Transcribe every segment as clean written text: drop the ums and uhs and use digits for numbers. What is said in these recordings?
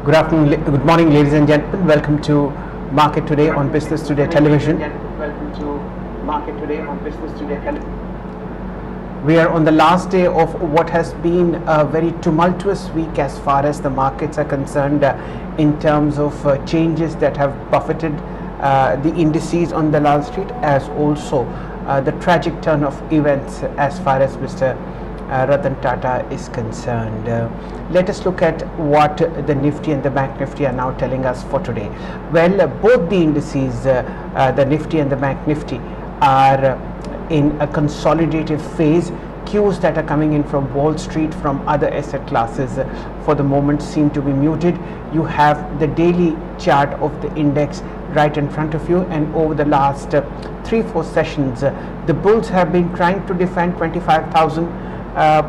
Good afternoon, good morning, ladies and gentlemen. Welcome to Market Today on Business Today Television. Welcome to Market Today on Business Today Television. We are on the last day of what has been a very tumultuous week as far as the markets are concerned, in terms of changes that have buffeted the indices on the Wall Street, as also the tragic turn of events as far as Mr. Ratan Tata is concerned. Let us look at what the Nifty and the Bank Nifty are now telling us for today. Well, both the indices, the Nifty and the Bank Nifty, are in a consolidative phase. Cues that are coming in from Wall Street, from other asset classes, for the moment seem to be muted. You have the daily chart of the index right in front of you, and over the last 3-4 sessions, the bulls have been trying to defend 25,000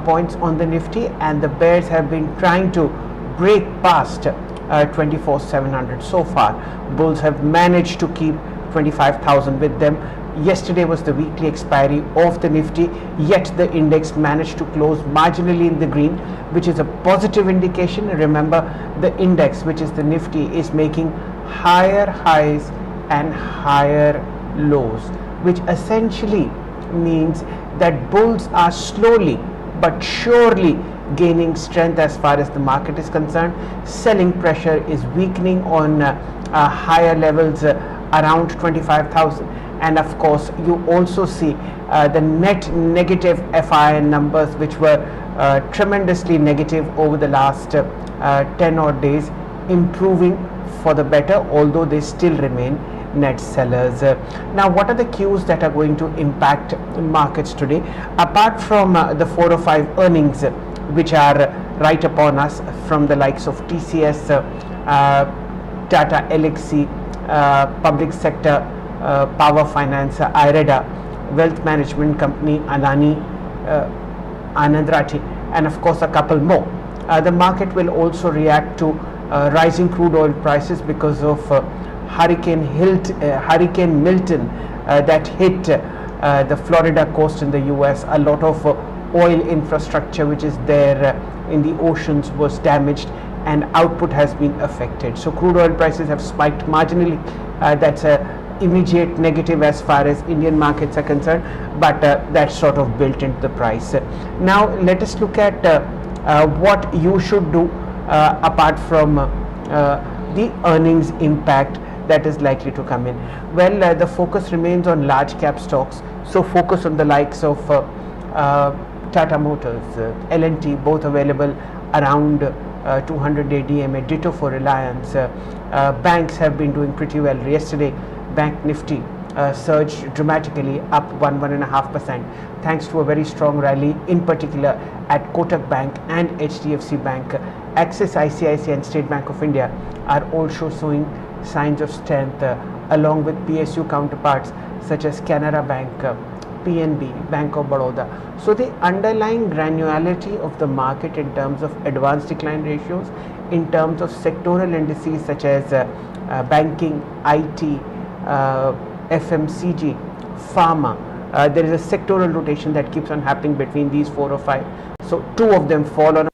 points on the Nifty, and the bears have been trying to break past 24,700. So far, bulls have managed to keep 25,000 with them. Yesterday was the weekly expiry of the Nifty, yet the index managed to close marginally in the green, which is a positive indication. Remember, the index, which is the Nifty, is making higher highs and higher lows, which essentially means that bulls are slowly but surely gaining strength as far as the market is concerned. Selling pressure is weakening on higher levels around 25,000, and of course you also see the net negative FII numbers, which were tremendously negative over the last 10 odd days, improving for the better, although they still remain net sellers. Now, what are the cues that are going to impact markets today, apart from the 4 or 5 earnings which are right upon us from the likes of TCS, Tata Elxsi, public sector power finance IREDA, wealth management company Adani, Anand Rathi, and of course a couple more. The market will also react to rising crude oil prices because of Hurricane Milton that hit the Florida coast in the US. A lot of oil infrastructure which is there in the oceans was damaged, and output has been affected. So crude oil prices have spiked marginally. That's a immediate negative as far as Indian markets are concerned, but that's sort of built into the price. Now let us look at what you should do apart from the earnings impact that is likely to come in. Well, the focus remains on large cap stocks, so focus on the likes of Tata Motors, L&T, both available around 200-day DMA, ditto for Reliance. Banks have been doing pretty well. Yesterday, Bank Nifty surged dramatically, up 1.5%, thanks to a very strong rally, in particular at Kotak Bank and HDFC Bank. Axis, ICICI and State Bank of India are also showing signs of strength, along with PSU counterparts such as Canara Bank, PNB, Bank of Baroda. So the underlying granularity of the market in terms of advanced decline ratios, in terms of sectoral indices such as banking, IT, FMCG, Pharma, there is a sectoral rotation that keeps on happening between these 4 or 5. So 2 of them fall on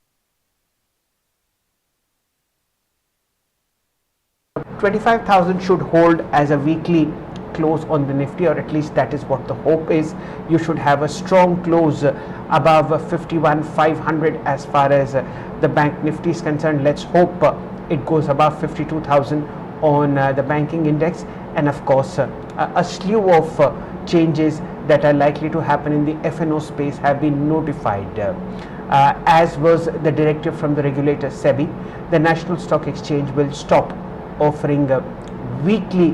25,000 should hold as a weekly close on the Nifty, or at least that is what the hope is. You should have a strong close above 51,500 as far as the Bank Nifty is concerned. Let's hope it goes above 52,000 on the banking index, and of course a slew of changes that are likely to happen in the FNO space have been notified. As was the directive from the regulator SEBI, the National Stock Exchange will stop offering weekly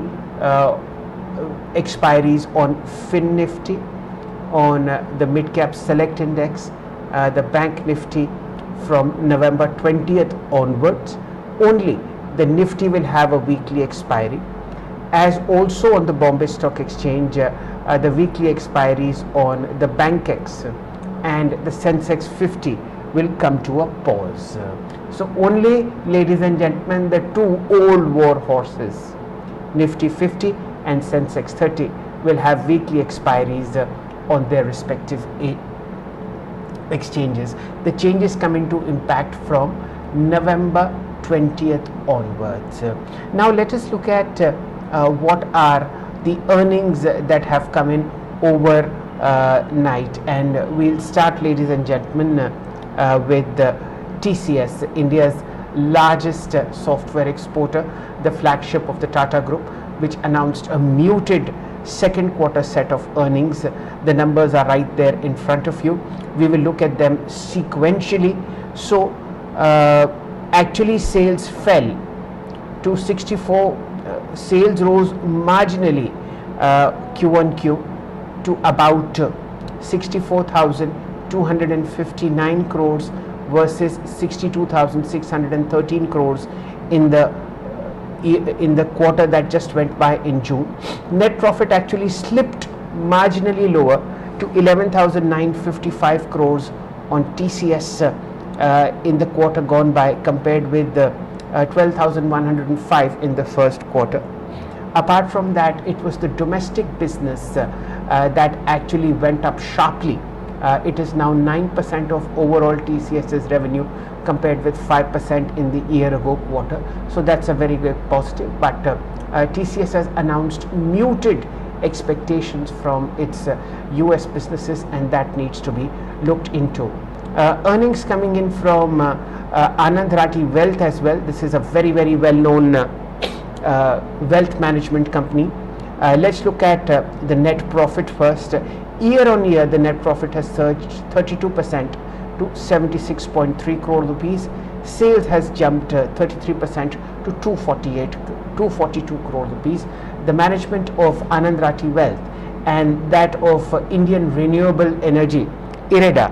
expiries on Fin Nifty, on the mid cap select index, the Bank Nifty from November 20th onwards. Only the Nifty will have a weekly expiry, as also on the Bombay Stock Exchange the weekly expiries on the BankX and the Sensex 50 will come to a pause. So only, ladies and gentlemen, the 2 old war horses, Nifty 50 and Sensex 30, will have weekly expiries on their respective exchanges. The changes come into impact from November 20th onwards. Now let us look at what are the earnings that have come in over night, and we'll start, ladies and gentlemen, with TCS, India's largest software exporter, the flagship of the Tata Group, which announced a muted second quarter set of earnings. The numbers are right there in front of you. We will look at them sequentially. So actually sales fell to 64, sales rose marginally Q1Q to about 64,259 crores versus 62,613 crores in the quarter that just went by in June. Net profit actually slipped marginally lower to 11,955 crores on TCS in the quarter gone by, compared with the 12,105 in the first quarter. Apart from that, it was the domestic business that actually went up sharply. It is now 9% of overall TCS's revenue, compared with 5% in the year ago quarter. So that's a very good positive. But TCS has announced muted expectations from its US businesses, and that needs to be looked into. Earnings coming in from Anand Rathi Wealth as well. This is a very, very well known wealth management company. Let's look at the net profit first. Year on year, the net profit has surged 32% to 76.3 crore rupees. Sales has jumped 33% to 242 crore rupees. The management of Anand Rathi Wealth and that of Indian Renewable Energy, IREDA,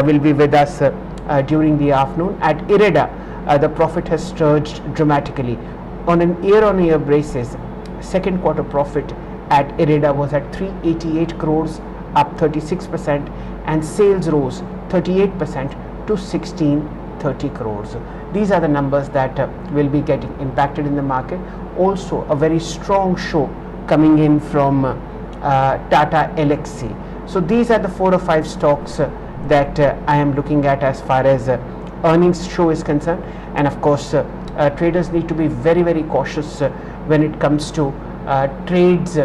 will be with us during the afternoon. At IREDA, the profit has surged dramatically. On an year-on-year basis, second quarter profit at IREDA was at 388 crores, up 36%, and sales rose 38% to 1630 crores. These are the numbers that will be getting impacted in the market. Also, a very strong show coming in from Tata Elxsi. So these are the 4 or 5 stocks that I am looking at as far as earnings show is concerned. And of course, traders need to be very, very cautious when it comes to trades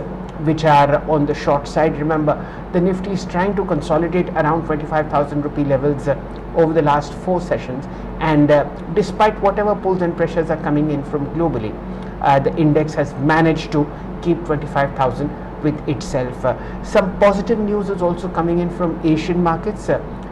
which are on the short side. Remember, the Nifty is trying to consolidate around 25,000 rupee levels over the last 4 sessions, and despite whatever pulls and pressures are coming in from globally, the index has managed to keep 25,000 with itself. Some positive news is also coming in from Asian markets.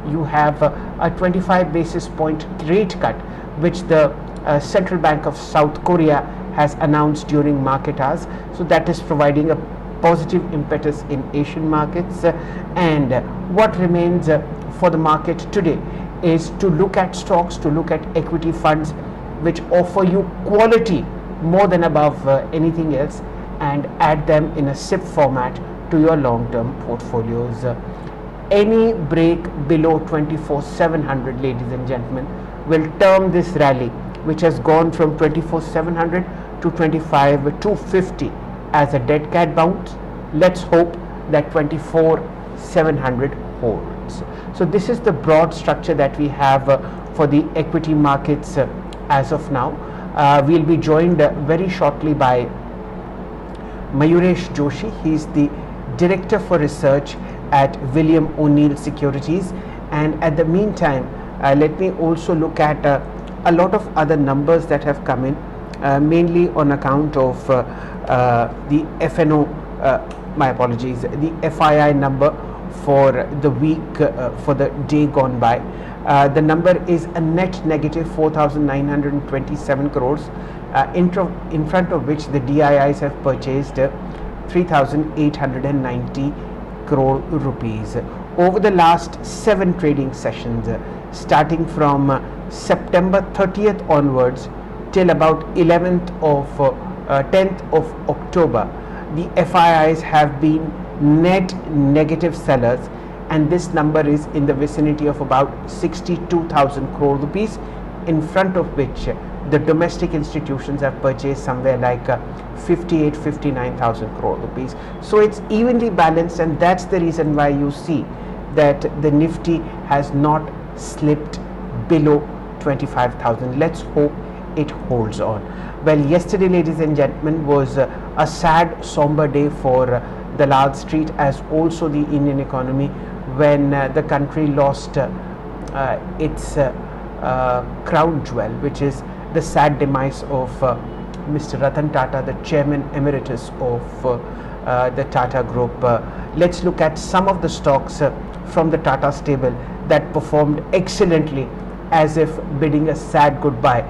You have a 25 basis point rate cut, which the Central Bank of South Korea has announced during market hours. So that is providing a positive impetus in Asian markets. And what remains for the market today is to look at stocks, to look at equity funds which offer you quality more than above anything else, and add them in a SIP format to your long-term portfolios. Any break below 24,700, ladies and gentlemen, will term this rally, which has gone from 24,700 to 25,250 as a dead cat bounce. Let's hope that 24,700 holds. So this is the broad structure that we have for the equity markets as of now. We'll be joined very shortly by Mayuresh Joshi. He's the Director for Research at William O'Neill Securities. And at the meantime, let me also look at a lot of other numbers that have come in, mainly on account of the FNO, my apologies, the FII number for the week, for the day gone by. The number is a net negative 4,927 crores, in front of which the DIIs have purchased 3,890 crore rupees. Over the last 7 trading sessions, starting from September 30th onwards till about 10th of October, the FIIs have been net negative sellers, and this number is in the vicinity of about 62,000 crore rupees, in front of which the domestic institutions have purchased somewhere like 59,000 crore rupees. So it's evenly balanced, and that's the reason why you see that the Nifty has not slipped below 25,000. Let's hope it holds on. Well, yesterday, ladies and gentlemen, was a sad, somber day for the Lal Street, as also the Indian economy, when the country lost its crown jewel, which is the sad demise of Mr. Ratan Tata, the chairman emeritus of the Tata Group. Let's look at some of the stocks from the Tata stable that performed excellently, as if bidding a sad goodbye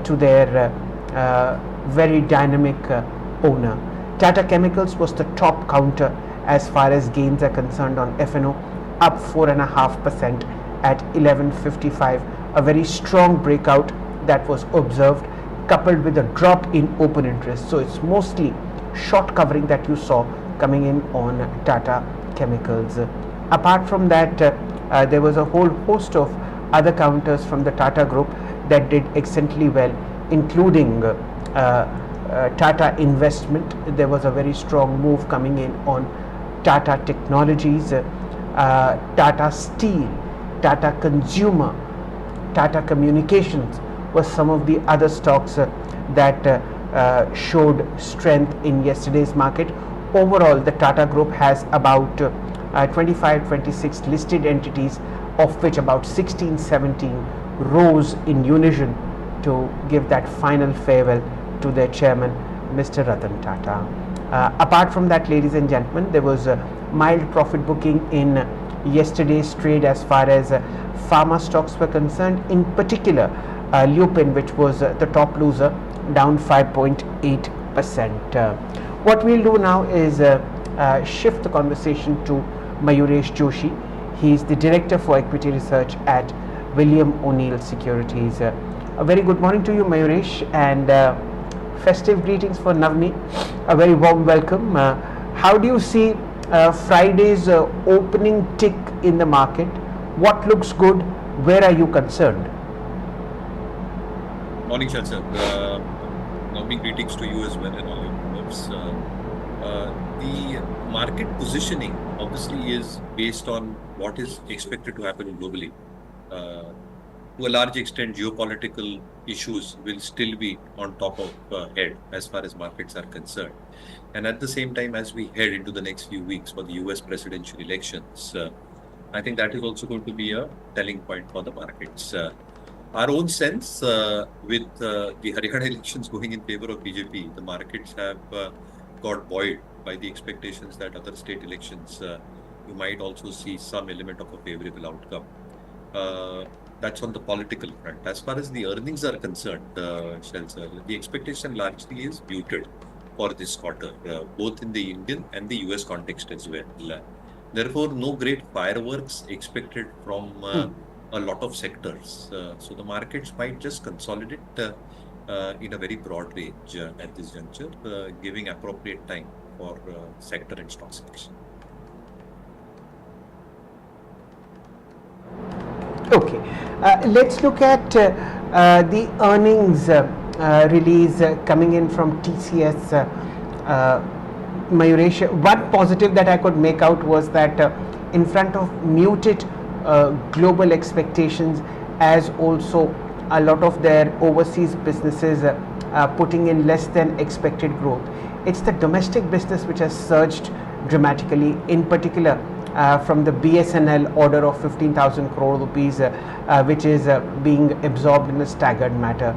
to their very dynamic owner. Tata Chemicals was the top counter as far as gains are concerned on F&O, up 4.5% at 1155. A very strong breakout that was observed, coupled with a drop in open interest. So it's mostly short covering that you saw coming in on Tata Chemicals. Apart from that, there was a whole host of other counters from the Tata Group that did excellently well, including Tata Investment. There was a very strong move coming in on Tata Technologies, Tata Steel, Tata Consumer, Tata Communications was some of the other stocks that showed strength in yesterday's market. Overall, the Tata Group has about 25-26 listed entities, of which about 16-17 rose in unison to give that final farewell to their chairman, Mr. Ratan Tata. Apart from that, ladies and gentlemen, there was a mild profit booking in yesterday's trade as far as pharma stocks were concerned, in particular Lupin, which was the top loser, down 5.8%. What we'll do now is shift the conversation to Mayuresh Joshi. He is the Director for Equity Research at William O'Neill Securities. A very good morning to you, Mayuresh, and festive greetings for Navni. A very warm welcome. How do you see Friday's opening tick in the market? What looks good? Where are you concerned? Morning, Shail sir. Navni, greetings to you as well and all your members. The market positioning obviously is based on what is expected to happen globally. To a large extent, geopolitical issues will still be on top of head as far as markets are concerned. And at the same time, as we head into the next few weeks for the US presidential elections, I think that is also going to be a telling point for the markets. Our own sense with the Haryana elections going in favor of BJP, the markets have got buoyed by the expectations that other state elections, you might also see some element of a favorable outcome. That's on the political front. As far as the earnings are concerned, Shail sir, the expectation largely is muted for this quarter, both in the Indian and the US context as well. Therefore, no great fireworks expected from a lot of sectors. So the markets might just consolidate in a very broad range at this juncture, giving appropriate time for sector and stock selection. Okay, let's look at the earnings release coming in from TCS. Mayuresh, one positive that I could make out was that in front of muted global expectations, as also a lot of their overseas businesses putting in less than expected growth, it's the domestic business which has surged dramatically, in particular from the BSNL order of 15,000 crore rupees, which is being absorbed in a staggered matter.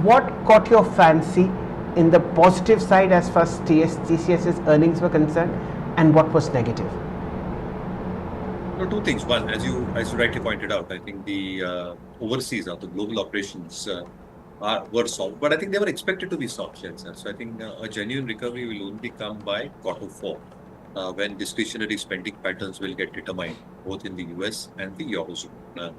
What caught your fancy in the positive side as far as TCS's earnings were concerned, and what was negative? So two things. One, as you rightly pointed out, I think the overseas or the global operations were soft, but I think they were expected to be soft, Shail sir. So I think a genuine recovery will only come by Q4, when discretionary spending patterns will get determined, both in the US and the Eurozone.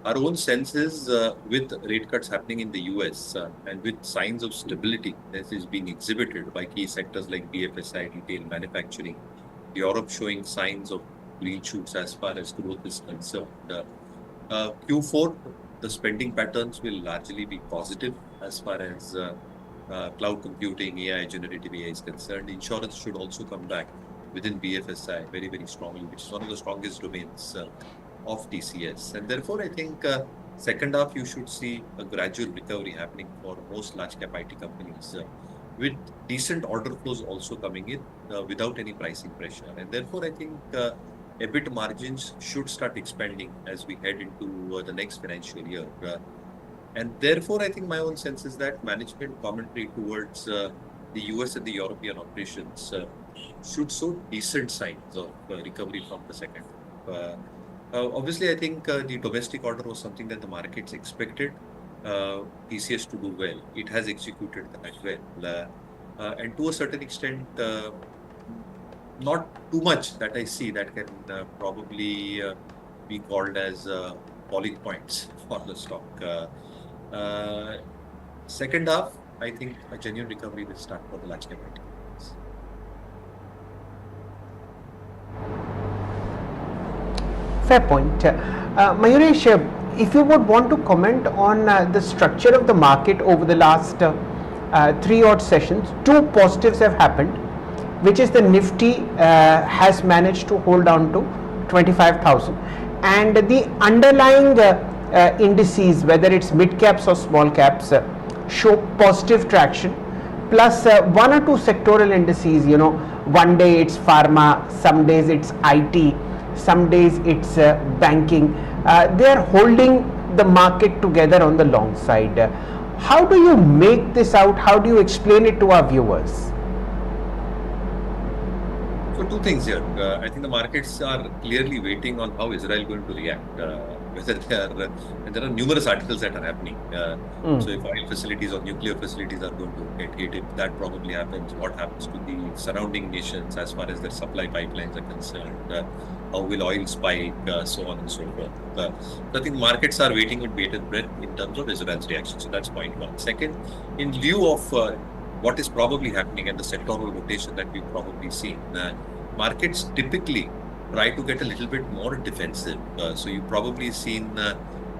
Our own sense is with rate cuts happening in the US and with signs of stability that is being exhibited by key sectors like BFSI, retail, manufacturing, Europe showing signs of green shoots as far as growth is concerned. Q4, the spending patterns will largely be positive as far as cloud computing, AI, generative AI is concerned. Insurance should also come back within BFSI very, very strongly, which is one of the strongest domains of TCS. And therefore, I think Second half, you should see a gradual recovery happening for most large cap IT companies, with decent order flows also coming in without any pricing pressure. And therefore, I think EBIT margins should start expanding as we head into the next financial year. And therefore, I think my own sense is that management commentary towards the US and the European operations should show decent signs of recovery from the second half. Obviously, I think the domestic order was something that the markets expected TCS to do well. It has executed that well. And to a certain extent, not too much that I see that can probably be called as falling points for the stock. Second half, I think a genuine recovery will start for the large cap IT companies. Fair point. Mayuresh, if you would want to comment on the structure of the market over the last 3 odd sessions, two positives have happened, which is the Nifty has managed to hold on to 25,000, and the underlying indices, whether it's mid caps or small caps, show positive traction. Plus one or two sectoral indices, one day it's pharma, some days it's IT, some days it's banking. They are holding the market together on the long side. How do you make this out? How do you explain it to our viewers? So two things here. I think the markets are clearly waiting on how Israel is going to react. Whether and there are numerous articles that are happening. So if oil facilities or nuclear facilities are going to get hit, if that probably happens, what happens to the surrounding nations as far as their supply pipelines are concerned? How will oil spike? So on and so forth. So I think markets are waiting with bated breath in terms of Israel's reaction. So that's point one. Second, in view of what is probably happening and the sectoral rotation that we've probably seen, markets typically try to get a little bit more defensive. So you've probably seen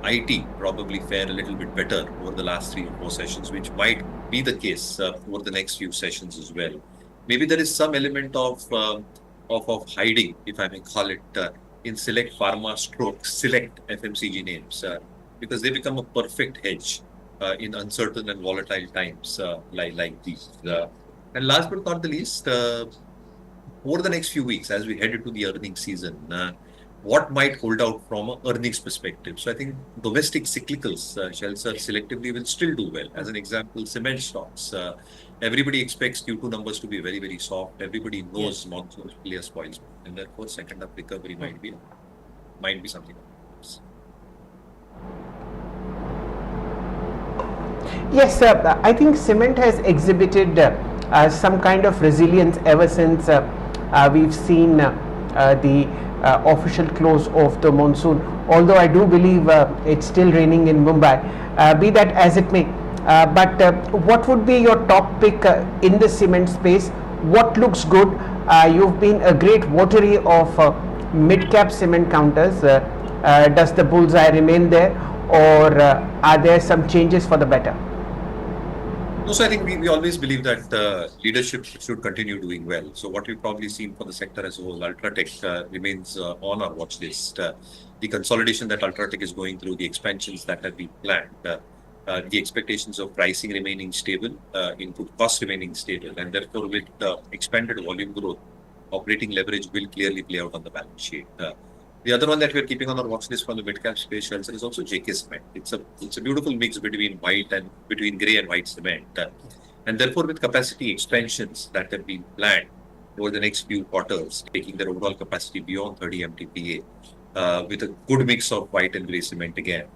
IT probably fare a little bit better over the last 3 or 4 sessions, which might be the case over the next few sessions as well. Maybe there is some element of hiding, if I may call it, in select pharma select FMCG names, because they become a perfect hedge in uncertain and volatile times like these. And last but not the least, over the next few weeks, as we head into the earnings season, what might hold out from an earnings perspective? So I think domestic cyclicals, Shail sir, selectively will still do well. As an example, cement stocks. Everybody expects Q2 numbers to be very, very soft. Everybody knows monsoon will be a spoil, and therefore second half recovery might be something else. Yes, I think cement has exhibited some kind of resilience ever since we've seen the official close of the monsoon. Although I do believe it's still raining in Mumbai. Be that as it may, but what would be your top pick in the cement space? What looks good? You've been a great votary of mid-cap cement counters. Does the bullseye remain there, or are there some changes for the better? No, so I think we always believe that leadership should continue doing well. So what we've probably seen for the sector as a whole, UltraTech remains on our watch list. The consolidation that UltraTech is going through, the expansions that have been planned, the expectations of pricing remaining stable, input cost remaining stable, and therefore with expanded volume growth, operating leverage will clearly play out on the balance sheet. The other one that we're keeping on our watch list from the mid-cap space is also JK Cement. It's a beautiful mix between grey and white cement, and therefore with capacity expansions that have been planned over the next few quarters, taking their overall capacity beyond 30 MTPA, with a good mix of white and grey cement again.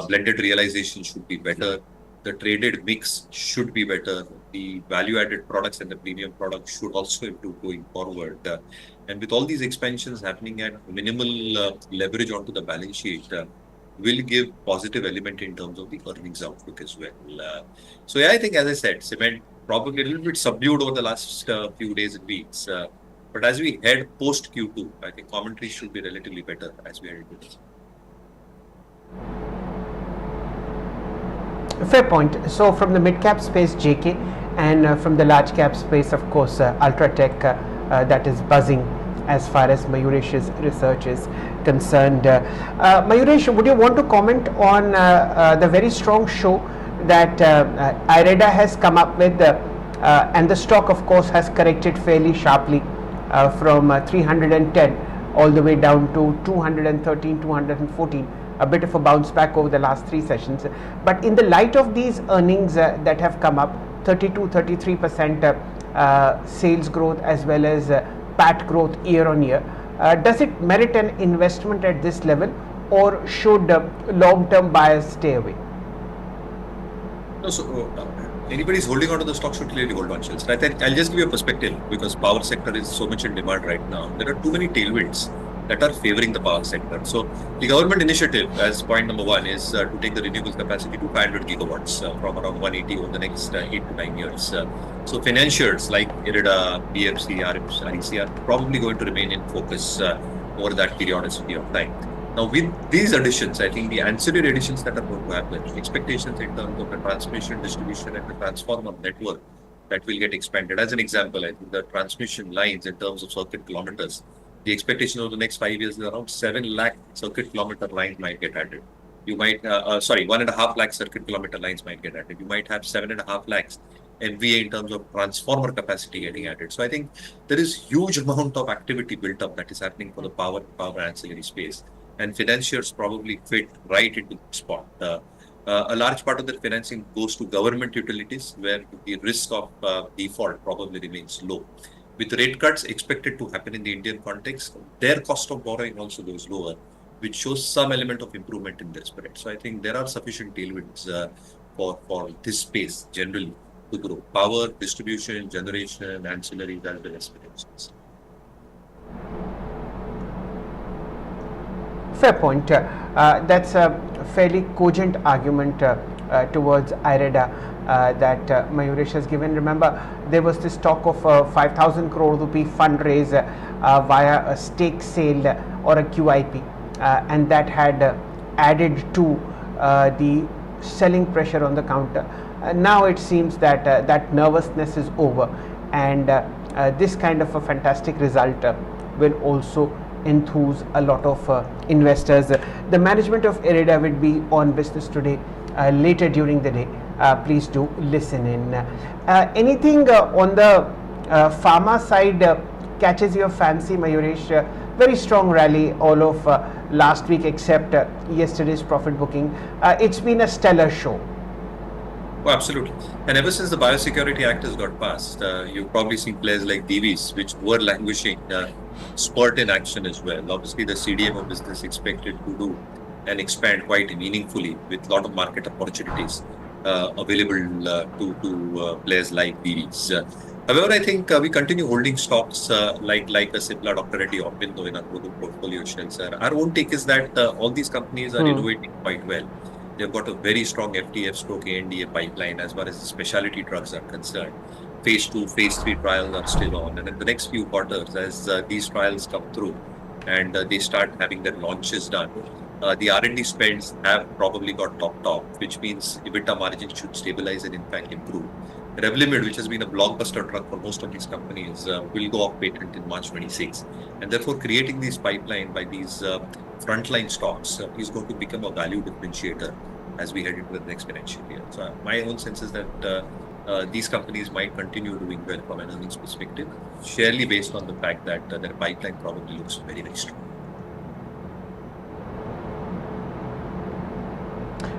Blended realization should be better. The traded mix should be better. The value-added products and the premium products should also improve going forward. And with all these expansions happening at minimal leverage onto the balance sheet, will give positive element in terms of the earnings outlook as well. So yeah, I think, as I said, cement probably a little bit subdued over the last few days and weeks. But as we head post Q2, I think commentary should be relatively better as we head into this. Fair point. So from the mid-cap space, JK, and from the large-cap space, of course, UltraTech, that is buzzing as far as Mayuresh's research is concerned. Mayuresh, would you want to comment on the very strong show that IREDA has come up with, and the stock of course has corrected fairly sharply from 310 all the way down to 213, 214, a bit of a bounce back over the last 3 sessions. But in the light of these earnings that have come up, 32-33% sales growth as well as PAT growth year on year, does it merit an investment at this level, or should long-term buyers stay away? No, so anybody's holding on to the stock should clearly hold on, Shail. I think I'll just give you a perspective, because power sector is so much in demand right now. There are too many tailwinds that are favoring the power sector. So the government initiative, as point number 1, is to take the renewables capacity to 500 gigawatts from around 180 over the next 8 to 9 years. So financiers like IREDA, BFC, REC are probably going to remain in focus over that periodicity of time. Now, with these additions, I think the ancillary additions that are going to happen, expectations in terms of the transmission, distribution, and the transformer network that will get expanded. As an example, I think the transmission lines in terms of circuit kilometers, the expectation over the next 5 years is around 7 lakh circuit kilometer lines might get added. You might, 1.5 lakh circuit kilometer lines might get added. You might have 7.5 lakhs MVA in terms of transformer capacity getting added. So I think there is huge amount of activity built up that is happening for the power ancillary space. And financiers probably fit right into the spot. A large part of their financing goes to government utilities, where the risk of default probably remains low. With rate cuts expected to happen in the Indian context, their cost of borrowing also goes lower, which shows some element of improvement in their spread. So I think there are sufficient tailwinds for this space generally to grow. Power, distribution, generation, ancillaries, as well as financials. Fair point. That's a fairly cogent argument towards IREDA that Mayuresh has given. Remember, there was this talk of 5,000 crore rupee fundraise via a stake sale or a QIP, and that had added to the selling pressure on the counter. Now it seems that that nervousness is over, and this kind of a fantastic result will also enthuse a lot of investors. The management of IREDA will be on Business Today later during the day. Please do listen in. Anything on the pharma side catches your fancy, Mayuresh? Very strong rally all of last week except yesterday's profit booking. It's been a stellar show. Oh, absolutely. And ever since the Biosecurity Act has got passed, you've probably seen players like Divi's, which were languishing, spurt in action as well. Obviously, the CDMO business expected to do and expand quite meaningfully with a lot of market opportunities available to players like Divi's. However, I think we continue holding stocks like a Cipla, Dr. Reddy, or Bindo in our global portfolio. Our own take is that all these companies are innovating quite well. They've got a very strong FTF/ANDA pipeline as far as the specialty drugs are concerned. Phase 2, Phase 3 trials are still on. And in the next few quarters, as these trials come through and they start having their launches done, the R&D spends have probably got topped off, which means EBITDA margins should stabilize and in fact improve. Revlimid, which has been a blockbuster drug for most of these companies, will go off patent in March 26. And therefore, creating this pipeline by these frontline stocks is going to become a value differentiator as we head into the next financial year. So my own sense is that these companies might continue doing well from an earnings perspective, surely based on the fact that their pipeline probably looks very, very strong.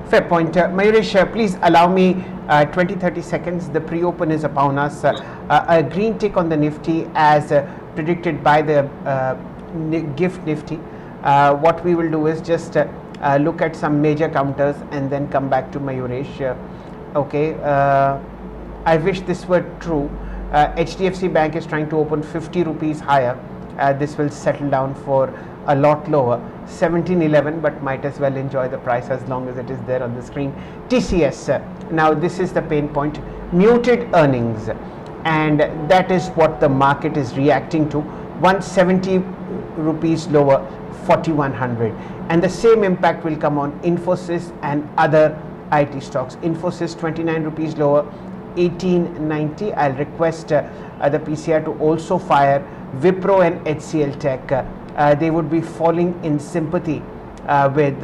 Fair point. Mayuresh, please allow me 20-30 seconds. The pre-open is upon us. A green tick on the Nifty as predicted by the GIFT Nifty. What we will do is just look at some major counters and then come back to Mayuresh. Okay. I wish this were true. HDFC Bank is trying to open 50 rupees higher. This will settle down for a lot lower, 1711, but might as well enjoy the price as long as it is there on the screen. TCS, now this is the pain point, muted earnings, and that is what the market is reacting to. 170 rupees lower, 4100, and the same impact will come on Infosys and other IT stocks. Infosys 29 rupees lower, 1890. I'll request the PCI to also fire Wipro and HCL Tech. They would be falling in sympathy with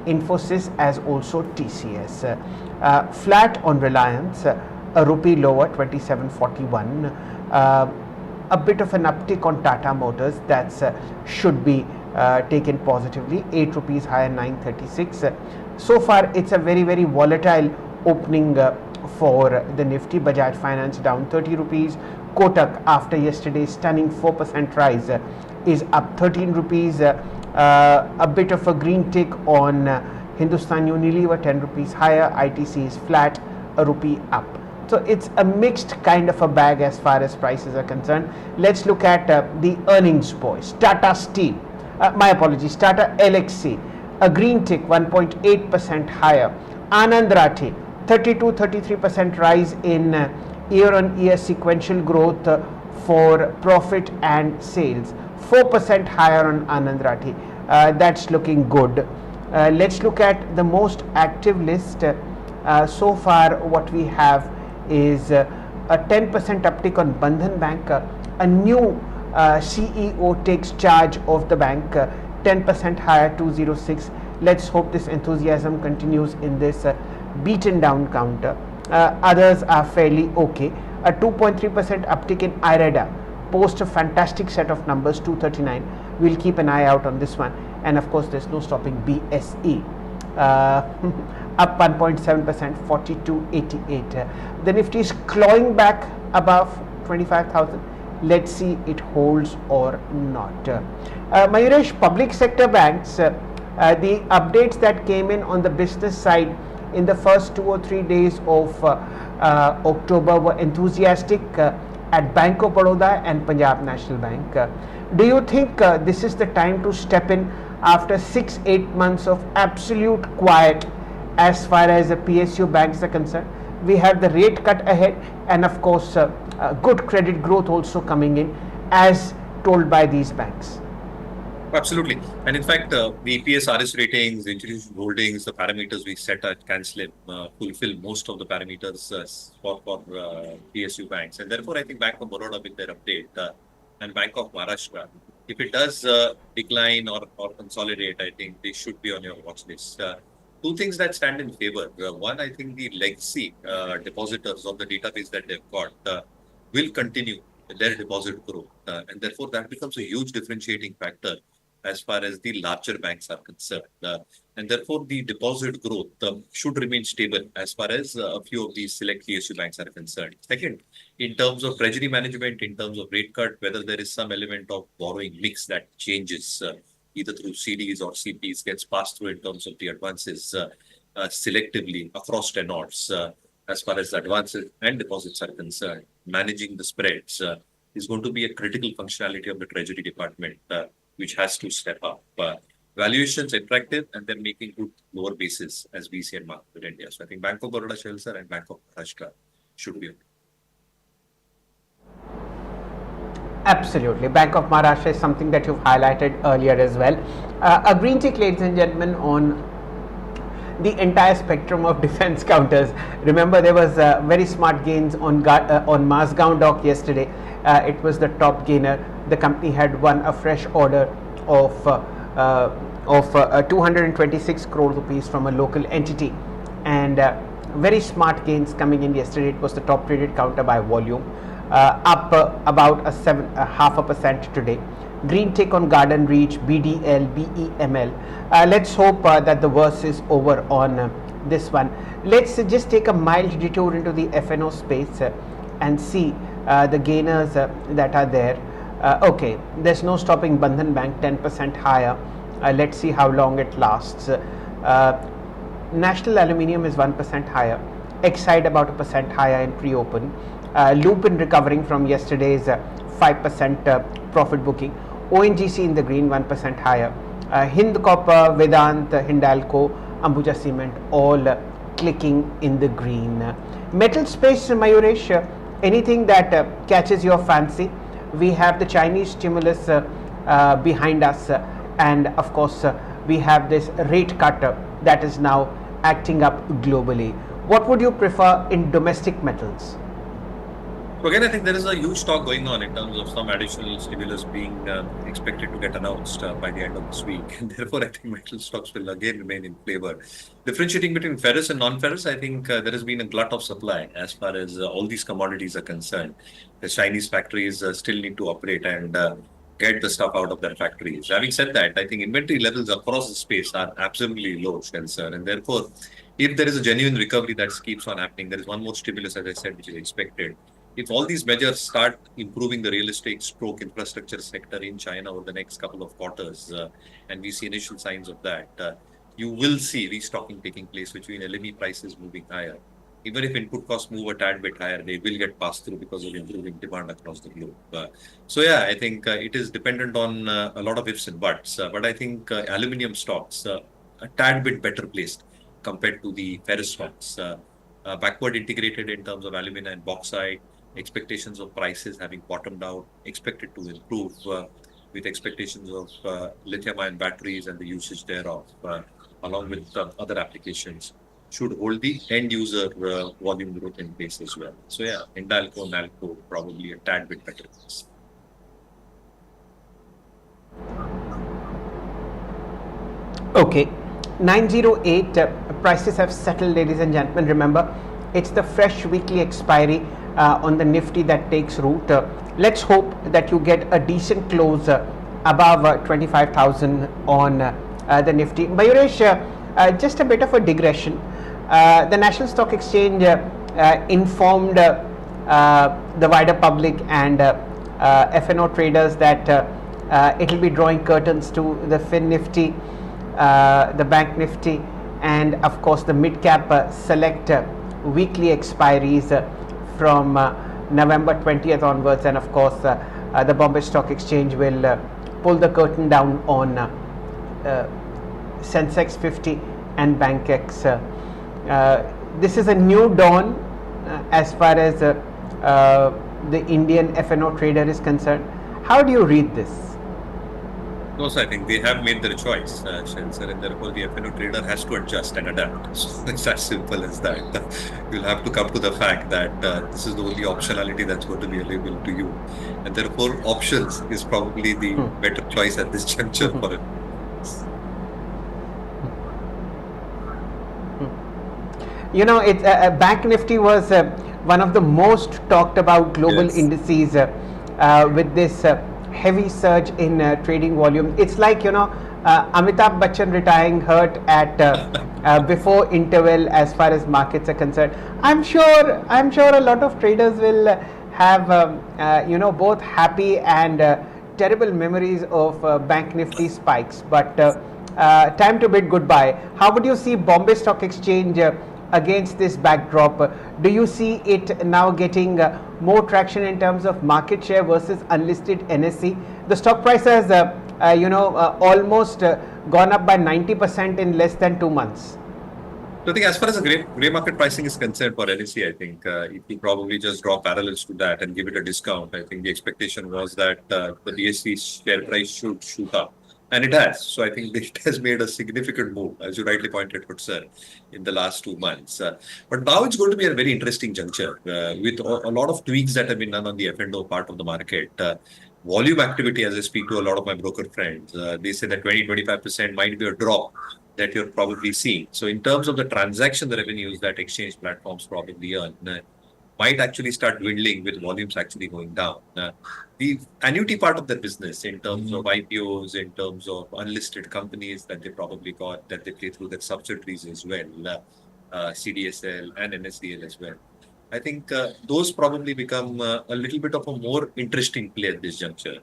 Infosys as also TCS. Flat on Reliance, a rupee lower, 2741. A bit of an uptick on Tata Motors, that's should be taken positively, 8 rupees higher, 936. So far it's a very volatile opening for the Nifty. Bajaj Finance down 30 rupees. Kotak, after yesterday's stunning 4% rise, is up 13 rupees. A bit of a green tick on Hindustan Unilever, 10 rupees higher. ITC is flat, a rupee up. So it's a mixed kind of a bag as far as prices are concerned. Let's look at the earnings boys. Tata Steel, Tata Elxsi, a green tick, 1.8% higher. Anand Rathi, 33% rise in year-on-year sequential growth for profit and sales. 4% higher on Anand Rathi. That's looking good. Let's look at the most active list. So far what we have is a 10% uptick on Bandhan Bank. A new CEO takes charge of the bank, 10% higher, 206. Let's hope this enthusiasm continues in this beaten down counter. Others are fairly okay. A 2.3% uptick in IREDA, post a fantastic set of numbers, 239. We'll keep an eye out on this one. And of course there's no stopping BSE. Up 1.7%, 4288. The Nifty is clawing back above 25,000. Let's see it holds or not. Mayuresh, public sector banks, the updates that came in on the business side in the first 2 or 3 days of October were enthusiastic at Bank of Baroda and Punjab National Bank. Do you think this is the time to step in after 6-8 months of absolute quiet as far as the PSU banks are concerned? We have the rate cut ahead and of course good credit growth also coming in as told by these banks. Absolutely. And in fact, the EPS, RS ratings, the institutional holdings, the parameters we set at CanSlip fulfill most of the parameters for PSU banks. And therefore, I think Bank of Baroda with their update and Bank of Maharashtra, if it does decline or consolidate, I think they should be on your watch list. Two things that stand in favor. One, I think the legacy depositors of the database that they've got will continue their deposit growth. And therefore, that becomes a huge differentiating factor as far as the larger banks are concerned. And therefore, the deposit growth should remain stable as far as a few of these select PSU banks are concerned. Second, in terms of treasury management, in terms of rate cut, whether there is some element of borrowing mix that changes either through CDs or CPs, gets passed through in terms of the advances selectively across tenors as far as the advances and deposits are concerned. Managing the spreads is going to be a critical functionality of the treasury department, which has to step up. Valuations attractive and then making good lower basis as we see in market in India. So I think Bank of Baroda, Shail and Bank of Maharashtra should be okay. Absolutely. Bank of Maharashtra is something that you've highlighted earlier as well. A green tick, ladies and gentlemen, on the entire spectrum of defense counters. Remember, there was very smart gains on Mazagon Dock yesterday. It was the top gainer. The company had won a fresh order of 226 crore rupees from a local entity, and very smart gains coming in yesterday. It was the top traded counter by volume, up about a 0.5% today. Green tick on Garden Reach, BDL, BEML. Let's hope that the worst is over on this one. Let's just take a mild detour into the FNO space and see the gainers that are there. Okay, there's no stopping Bandhan Bank, 10% higher. Let's see how long it lasts. National Aluminium is 1% higher. Exide about 1% higher in pre-open. Lupin recovering from yesterday's 5% profit booking. ONGC in the green, 1% higher. Hind Copper, Vedant, Hindalco, Ambuja Cement, all clicking in the green. Metal space, Mayuresh, anything that catches your fancy? We have the Chinese stimulus behind us, and of course we have this rate cut that is now acting up globally. What would you prefer in domestic metals? So again, I think there is a huge talk going on in terms of some additional stimulus being expected to get announced by the end of this week. And therefore, I think metal stocks will again remain in favor. Differentiating between ferrous and non-ferrous, I think there has been a glut of supply as far as all these commodities are concerned. The Chinese factories still need to operate and get the stuff out of their factories. Having said that, I think inventory levels across the space are absolutely low, Spencer. And therefore, if there is a genuine recovery that keeps on happening, there is one more stimulus, as I said, which is expected. If all these measures start improving the real estate stroke infrastructure sector in China over the next couple of quarters, and we see initial signs of that, you will see restocking taking place, which will LME prices moving higher. Even if input costs move a tad bit higher, they will get passed through because of improving demand across the globe. So yeah, I think it is dependent on a lot of ifs and buts. But I think aluminium stocks a tad bit better placed compared to the ferrous stocks. Backward integrated in terms of alumina and bauxite, expectations of prices having bottomed out, expected to improve with expectations of lithium-ion batteries and the usage thereof, along with other applications, should hold the end-user volume growth in place as well. So yeah, Hindalco, Nalco, probably a tad bit better. Okay, 908 prices have settled, ladies and gentlemen. Remember, it's the fresh weekly expiry on the Nifty that takes root. Let's hope that you get a decent close above 25,000 on the Nifty. Mayuresh, just a bit of a digression. The National Stock Exchange informed the wider public and F&O traders that it will be drawing curtains to the Fin Nifty, the Bank Nifty, and of course the mid-cap select weekly expiries from November 20th onwards, and of course the Bombay Stock Exchange will pull the curtain down on Sensex 50 and BankX. This is a new dawn as far as the Indian F&O trader is concerned. How do you read this? Of course, I think they have made their choice, Spencer, and therefore the F&O trader has to adjust and adapt. So it's as simple as that. You'll have to come to the fact that this is the only optionality that's going to be available to you. And therefore, options is probably the better choice at this juncture for it. You know, it's Bank Nifty was one of the most talked about global indices with this heavy surge in trading volume. It's like, you know, Amitabh Bachchan retiring hurt at before interval as far as markets are concerned. I'm sure a lot of traders will have you know, both happy and terrible memories of Bank Nifty spikes. But time to bid goodbye. How would you see Bombay Stock Exchange against this backdrop? Do you see it now getting more traction in terms of market share versus unlisted NSE? The stock price has you know, almost gone up by 90% in less than 2 months. So I think as far as the grey market pricing is concerned for NSE, I think it will probably just draw parallels to that and give it a discount. I think the expectation was that the BSE share price should shoot up. And it has. So I think it has made a significant move, as you rightly pointed out, sir, in the last 2 months. But now it's going to be a very interesting juncture with a lot of tweaks that have been done on the F&O part of the market. Volume activity, as I speak to a lot of my broker friends, they say that 20-25% might be a drop that you're probably seeing. So in terms of the transaction, the revenues that exchange platforms probably earn might actually start dwindling with volumes actually going down. The annuity part of their business in terms of IPOs, in terms of unlisted companies that they probably got, that they play through their subsidiaries as well, CDSL and NSDL as well. I think those probably become a little bit of a more interesting play at this juncture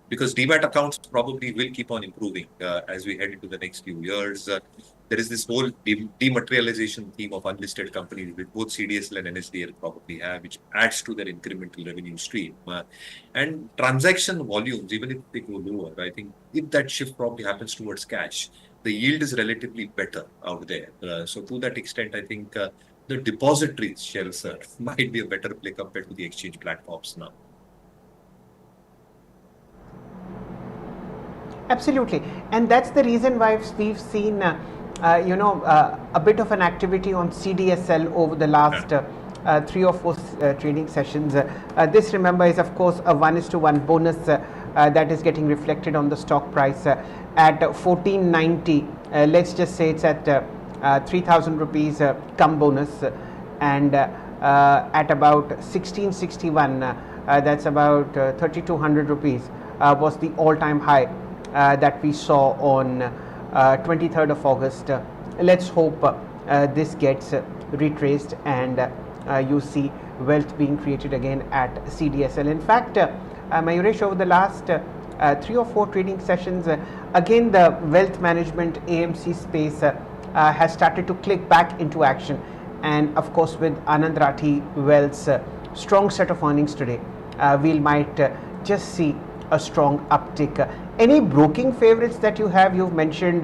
because demat accounts probably will keep on improving as we head into the next few years. There is this whole dematerialization theme of unlisted companies with both CDSL and NSDL probably have, which adds to their incremental revenue stream. And transaction volumes, even if they go lower, I think if that shift probably happens towards cash, the yield is relatively better out there. So to that extent, I think the depositories, Shail sir, might be a better play compared to the exchange platforms now. Absolutely. And that's the reason why we've seen a bit of an activity on CDSL over the last 3 or 4 trading sessions. This, remember, is of course a 1:1 bonus that is getting reflected on the stock price at 1490. Let's just say it's at 3000 rupees come bonus, and at about 1661, that's about 3200 rupees was the all-time high that we saw on 23rd of August. Let's hope this gets retraced and you see wealth being created again at CDSL. In fact, Mayuresh, over the last 3 or 4 trading sessions, again the wealth management AMC space has started to click back into action, and of course with Anand Rathi Wealth's strong set of earnings today, we might just see a strong uptick. Any broking favorites that you have? You've mentioned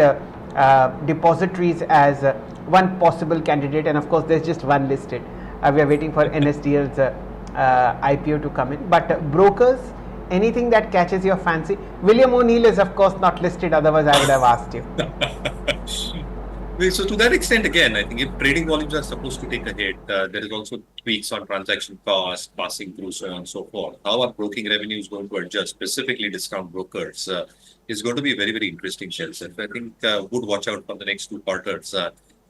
depositories as one possible candidate, and of course there's just one listed. We are waiting for NSDL's IPO to come in, but brokers, anything that catches your fancy? William O'Neill is of course not listed, otherwise I would have asked you. So to that extent, again, I think if trading volumes are supposed to take a hit, there is also tweaks on transaction costs, passing through, so on and so forth. How are broking revenues going to adjust, specifically discount brokers, is going to be a very, very interesting shell. So I think would watch out for the next 2 quarters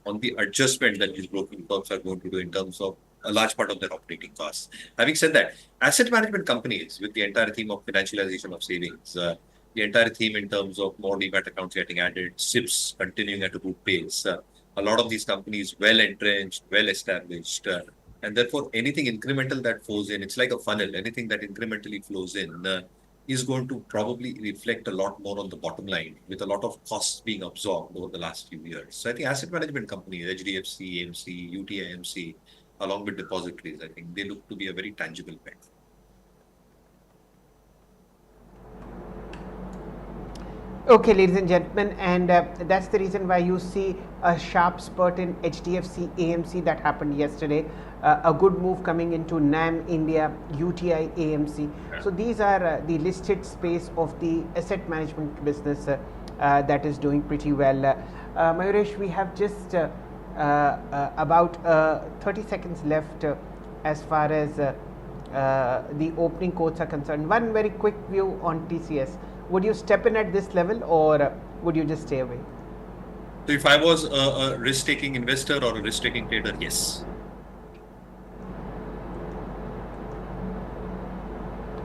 on the adjustment that these broking firms are going to do in terms of a large part of their operating costs. Having said that, asset management companies, with the entire theme of financialization of savings, the entire theme in terms of more demat accounts getting added, SIPs continuing at a good pace, a lot of these companies well entrenched, well established, and therefore anything incremental that flows in, it's like a funnel, anything that incrementally flows in is going to probably reflect a lot more on the bottom line, with a lot of costs being absorbed over the last few years. So I think asset management companies, HDFC, AMC, UTI-AMC, along with depositories, I think they look to be a very tangible bet. Okay, ladies and gentlemen, and that's the reason why you see a sharp spurt in HDFC AMC that happened yesterday, a good move coming into NAM India, UTI AMC. So these are the listed space of the asset management business that is doing pretty well. Mayuresh, we have just about 30 seconds left as far as the opening quotes are concerned. One very quick view on TCS. Would you step in at this level, or would you just stay away? So if I was a risk-taking investor or a risk-taking trader, yes.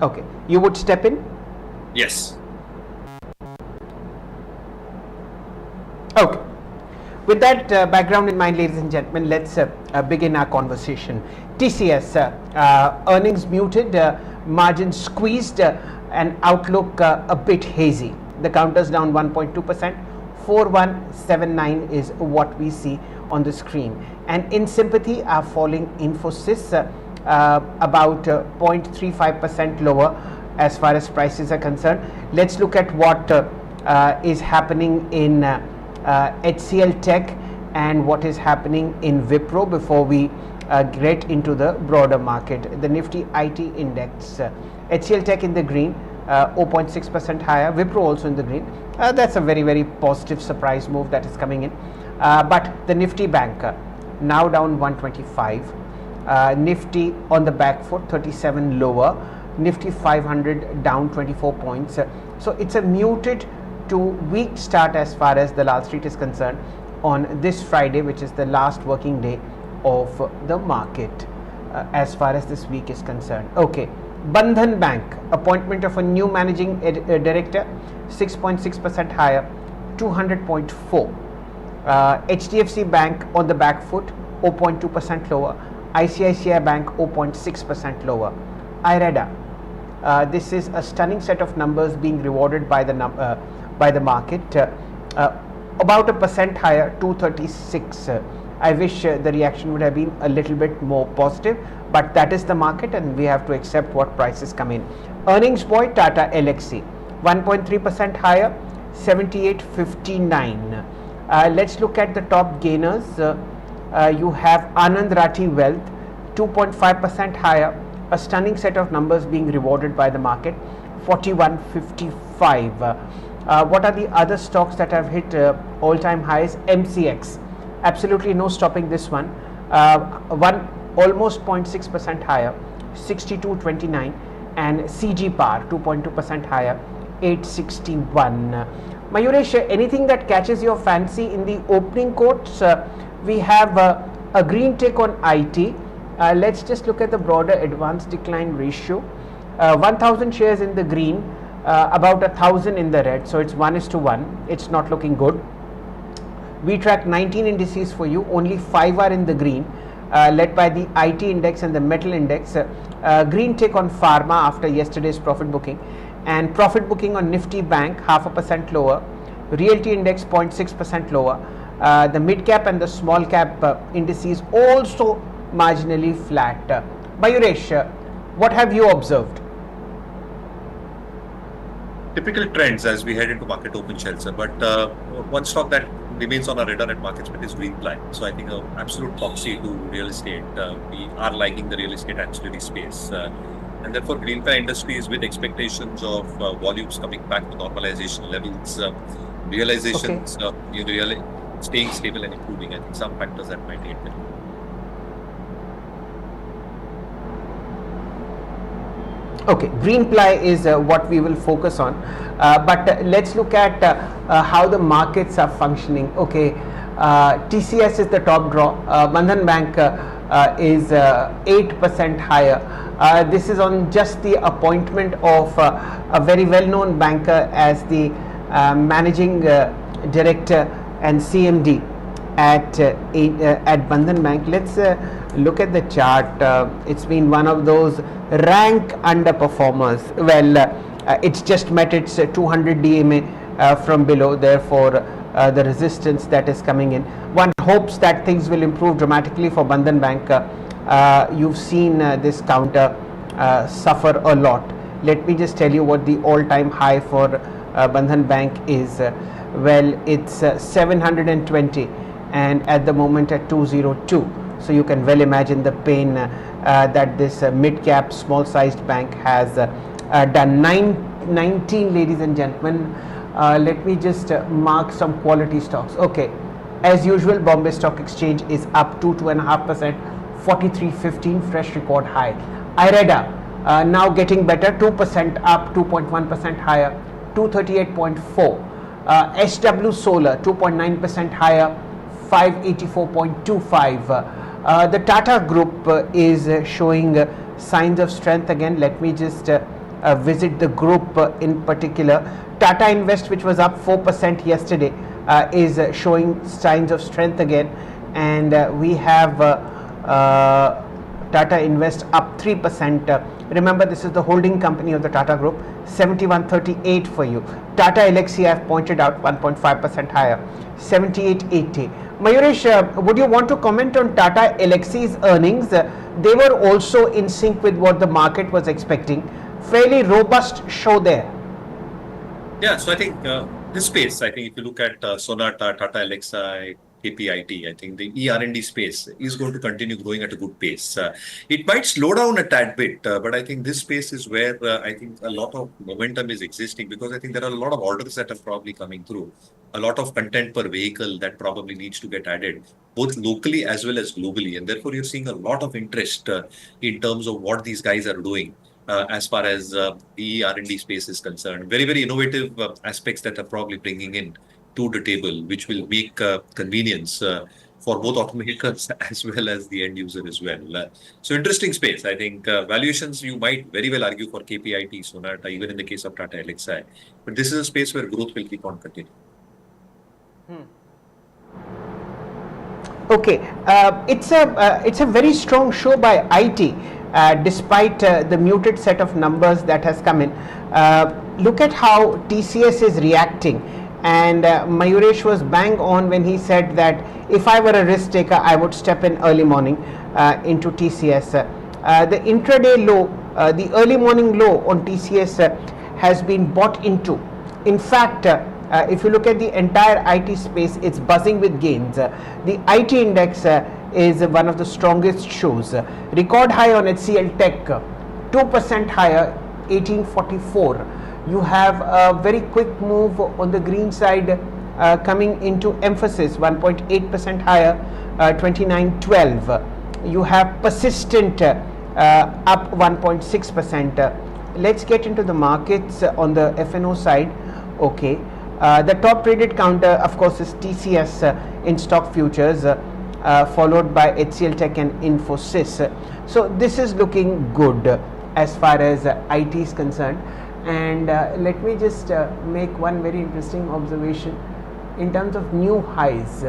Okay, you would step in? Yes. Okay. With that background in mind, ladies and gentlemen, let's begin our conversation. TCS, earnings muted, margins squeezed, and outlook a bit hazy. The counter's down 1.2%. 4179 is what we see on the screen. And in sympathy are falling Infosys, about 0.35% lower as far as prices are concerned. Let's look at what is happening in HCL Tech and what is happening in Wipro before we get into the broader market. The Nifty IT index, HCL Tech in the green, 0.6% higher, Wipro also in the green. That's a very, very positive surprise move that is coming in. But the Nifty Bank now down 125, Nifty on the back foot, 37 lower, Nifty 500 down 24 points. So it's a muted to weak start as far as the Lal Street is concerned on this Friday, which is the last working day of the market as far as this week is concerned. Okay, Bandhan Bank, appointment of a new managing director, 6.6% higher, 200.4. HDFC Bank on the back foot, 0.2% lower. ICICI Bank 0.6% lower. IREDA, this is a stunning set of numbers being rewarded by the market, about 1% higher, 236. I wish the reaction would have been a little bit more positive, but that is the market and we have to accept what prices come in. Earnings boy Tata Elxsi, 1.3% higher, 78.59. Let's look at the top gainers. You have Anand Rathi Wealth, 2.5% higher, a stunning set of numbers being rewarded by the market, 41.55. What are the other stocks that have hit all-time highs? MCX, absolutely no stopping this one. One almost 0.6% higher, 62.29, and CG Power 2.2% higher, 861. Mayuresh, anything that catches your fancy in the opening quotes? We have a green tick on IT. Let's just look at the broader advance decline ratio. 1000 shares in the green, about 1000 in the red, so it's 1:1. It's not looking good. We track 19 indices for you, only 5 are in the green, led by the IT index and the metal index. Green tick on Pharma after yesterday's profit booking, and profit booking on Nifty Bank 0.5% lower, Realty index 0.6% lower. The mid cap and the small cap indices also marginally flat. Mayuresh, what have you observed? Typical trends as we head into market open, Shail sir. But one stock that remains on our radar at markets is Greenply. So I think an absolute proxy to real estate. We are liking the real estate ancillary space. And therefore, Greenply Industries, with expectations of volumes coming back to normalization levels, realizations really staying stable and improving. I think some factors that might aid them. Okay, Greenply is what we will focus on, but let's look at how the markets are functioning. Okay, TCS is the top draw. Bandhan Bank is 8% higher. This is on just the appointment of a very well-known banker as the managing director and CMD at Bandhan Bank. Let's look at the chart. It's been one of those rank underperformers. Well, it's just met its 200 DMA from below, therefore the resistance that is coming in. One hopes that things will improve dramatically for Bandhan Bank. You've seen this counter suffer a lot. Let me just tell you what the all-time high for Bandhan Bank is. Well, it's 720, and at the moment at 202. So you can well imagine the pain that this mid-cap, small-sized bank has done. 19, ladies and gentlemen. Let me just mark some quality stocks. Okay, as usual, Bombay Stock Exchange is up 2.5%, 43.15, fresh record high. IREDA now getting better, 2% up, 2.1% higher, 238.4. SW Solar 2.9% higher, 584.25. The Tata Group is showing signs of strength again. Let me just visit the group in particular. Tata Invest, which was up 4% yesterday, is showing signs of strength again, and we have Tata Invest up 3%. Remember, this is the holding company of the Tata Group. 71.38 for you. Tata Elxsi, I've pointed out, 1.5% higher, 78.80. Mayuresh, would you want to comment on Tata Elxsi's earnings? They were also in sync with what the market was expecting. Fairly robust show there. Yeah, so I think this space, I think if you look at Sonata, Tata Elxsi, KPIT, I think the ER&D space is going to continue growing at a good pace. It might slow down a tad bit, but I think this space is where I think a lot of momentum is existing, because I think there are a lot of orders that are probably coming through, a lot of content per vehicle that probably needs to get added, both locally as well as globally. And therefore, you're seeing a lot of interest in terms of what these guys are doing. As far as the R&D space is concerned, very, very innovative aspects that are probably bringing in to the table, which will make convenience for both automakers as well as the end user as well. So interesting space. I think valuations you might very well argue for KPIT, Sonata, even in the case of Tata Elxsi. But this is a space where growth will keep on continuing. Okay, it's a very strong show by IT. Despite the muted set of numbers that has come in. Look at how TCS is reacting, and Mayuresh was bang on when he said that if I were a risk taker, I would step in early morning into TCS. The intraday low, the early morning low on TCS has been bought into. In fact, if you look at the entire IT space, it's buzzing with gains. The IT index is one of the strongest shows. Record high on HCL Tech, 2% higher, 1844. You have a very quick move on the green side coming into emphasis, 1.8% higher, 29.12. You have persistent up 1.6%. Let's get into the markets on the FNO side. Okay, the top traded counter, of course, is TCS in stock futures, followed by HCL Tech and Infosys. So this is looking good as far as IT is concerned. And let me just make one very interesting observation in terms of new highs.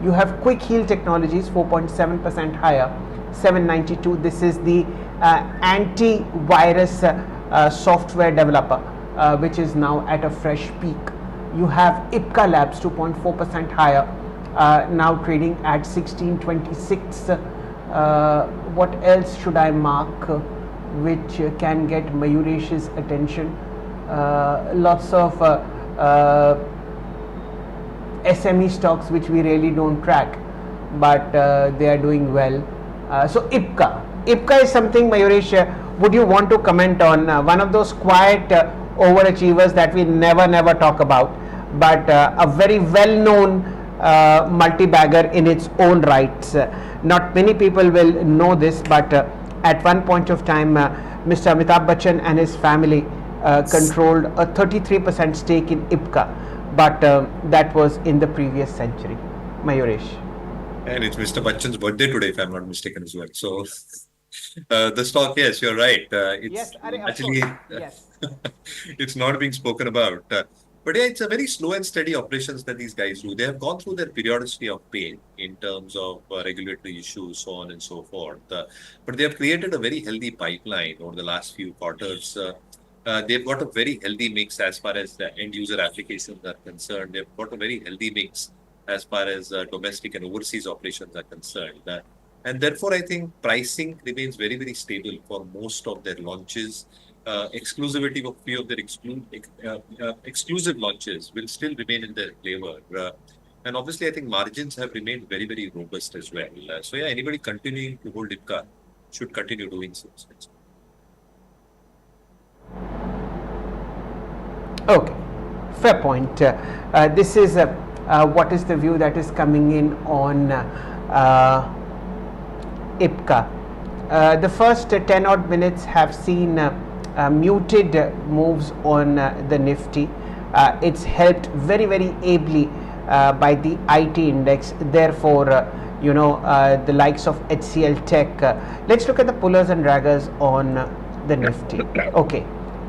You have Quick Heal Technologies, 4.7% higher, 792. This is the antivirus software developer, which is now at a fresh peak. You have Ipca Labs, 2.4% higher, now trading at 1626. What else should I mark which can get Mayuresh's attention? Lots of SME stocks which we really don't track, but they are doing well. So Ipca is something, Mayuresh, would you want to comment on? One of those quiet overachievers that we never talk about, but a very well known multi-bagger in its own rights. Not many people will know this, but at one point of time, Mr. Amitabh Bachchan and his family controlled a 33% stake in Ipca, but that was in the previous century. Mayuresh. And it's Mr. Bachchan's birthday today, if I'm not mistaken, as well. So the stock, yes, you're right. It's Yes, actually yes. it's not being spoken about. But yeah, it's a very slow and steady operations that these guys do. They have gone through their periodicity of pain in terms of regulatory issues, so on and so forth. But they have created a very healthy pipeline over the last few quarters. They've got a very healthy mix as far as the end user applications are concerned. They've got a very healthy mix as far as domestic and overseas operations are concerned. And therefore, I think pricing remains very stable for most of their launches. Exclusivity of few of their exclusive launches will still remain in their flavor. And obviously, I think margins have remained very robust as well. So yeah, anybody continuing to hold Ipca should continue doing so. Okay, fair point. This is what is the view that is coming in on Ipca. The first 10 odd minutes have seen muted moves on the Nifty. It's helped very ably by the IT index. Therefore, the likes of HCL Tech. Let's look at the pullers and draggers on the Nifty. Okay,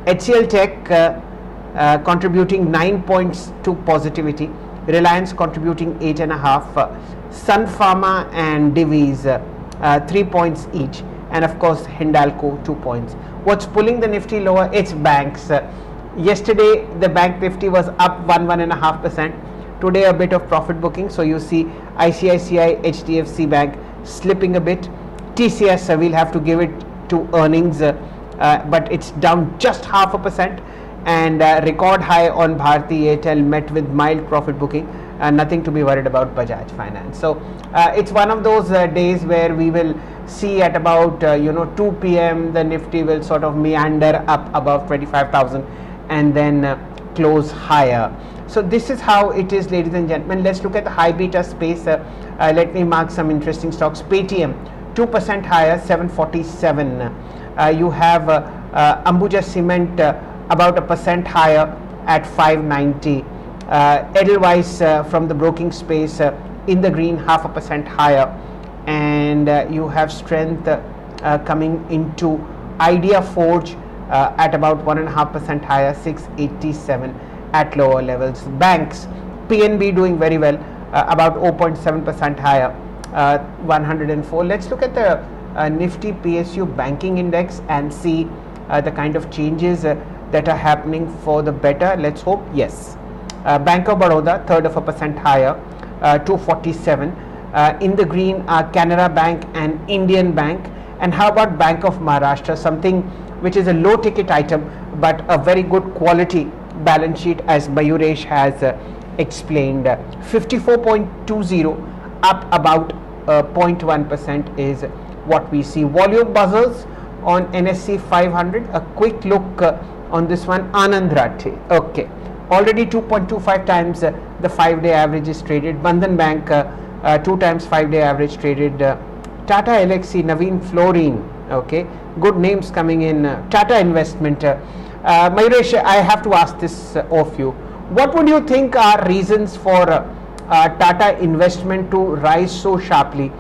HCL Tech contributing 9 points to positivity. Reliance contributing 8.5. Sun Pharma and Divi's 3 points each, and of course Hindalco 2 points. What's pulling the Nifty lower? It's banks. Yesterday the bank Nifty was up 1.5%. Today a bit of profit booking, so you see ICICI, HDFC Bank slipping a bit. TCS, we'll have to give it to earnings, but it's down just 0.5%. And record high on Bharti Airtel met with mild profit booking. Nothing to be worried about Bajaj Finance. So it's one of those days where we will see at about 2 p.m. the Nifty will sort of meander up above 25,000 and then close higher. So this is how it is, ladies and gentlemen. Let's look at the high beta space. Let me mark some interesting stocks. Paytm 2% higher, 747. You have Ambuja Cement about 1% higher at 590. Edelweiss from the broking space in the green, 0.5% higher. And you have strength coming into Idea Forge at about 1.5% higher, 687 at lower levels. Banks, PNB doing very well, about 0.7% higher, 104. Let's look at the Nifty PSU banking index and see the kind of changes that are happening for the better. Let's hope. Yes, Bank of Baroda 1/3% higher, 247. In the green are Canara Bank and Indian Bank. And how about Bank of Maharashtra, something which is a low ticket item but a very good quality balance sheet, as Mayuresh has explained. 54.20 up about 0.1% is what we see. Volume buzzers on NSE 500. A quick look on this one. Anand Rathe. Okay. Already 2.25 times the 5-day average is traded. Bandhan Bank 2 times 5-day average traded. Tata Elxsi, Naveen Fluorine. Okay. Good names coming in. Tata Investment. Mayuresh, I have to ask this of you. What would you think are reasons for Tata Investment to rise so sharply?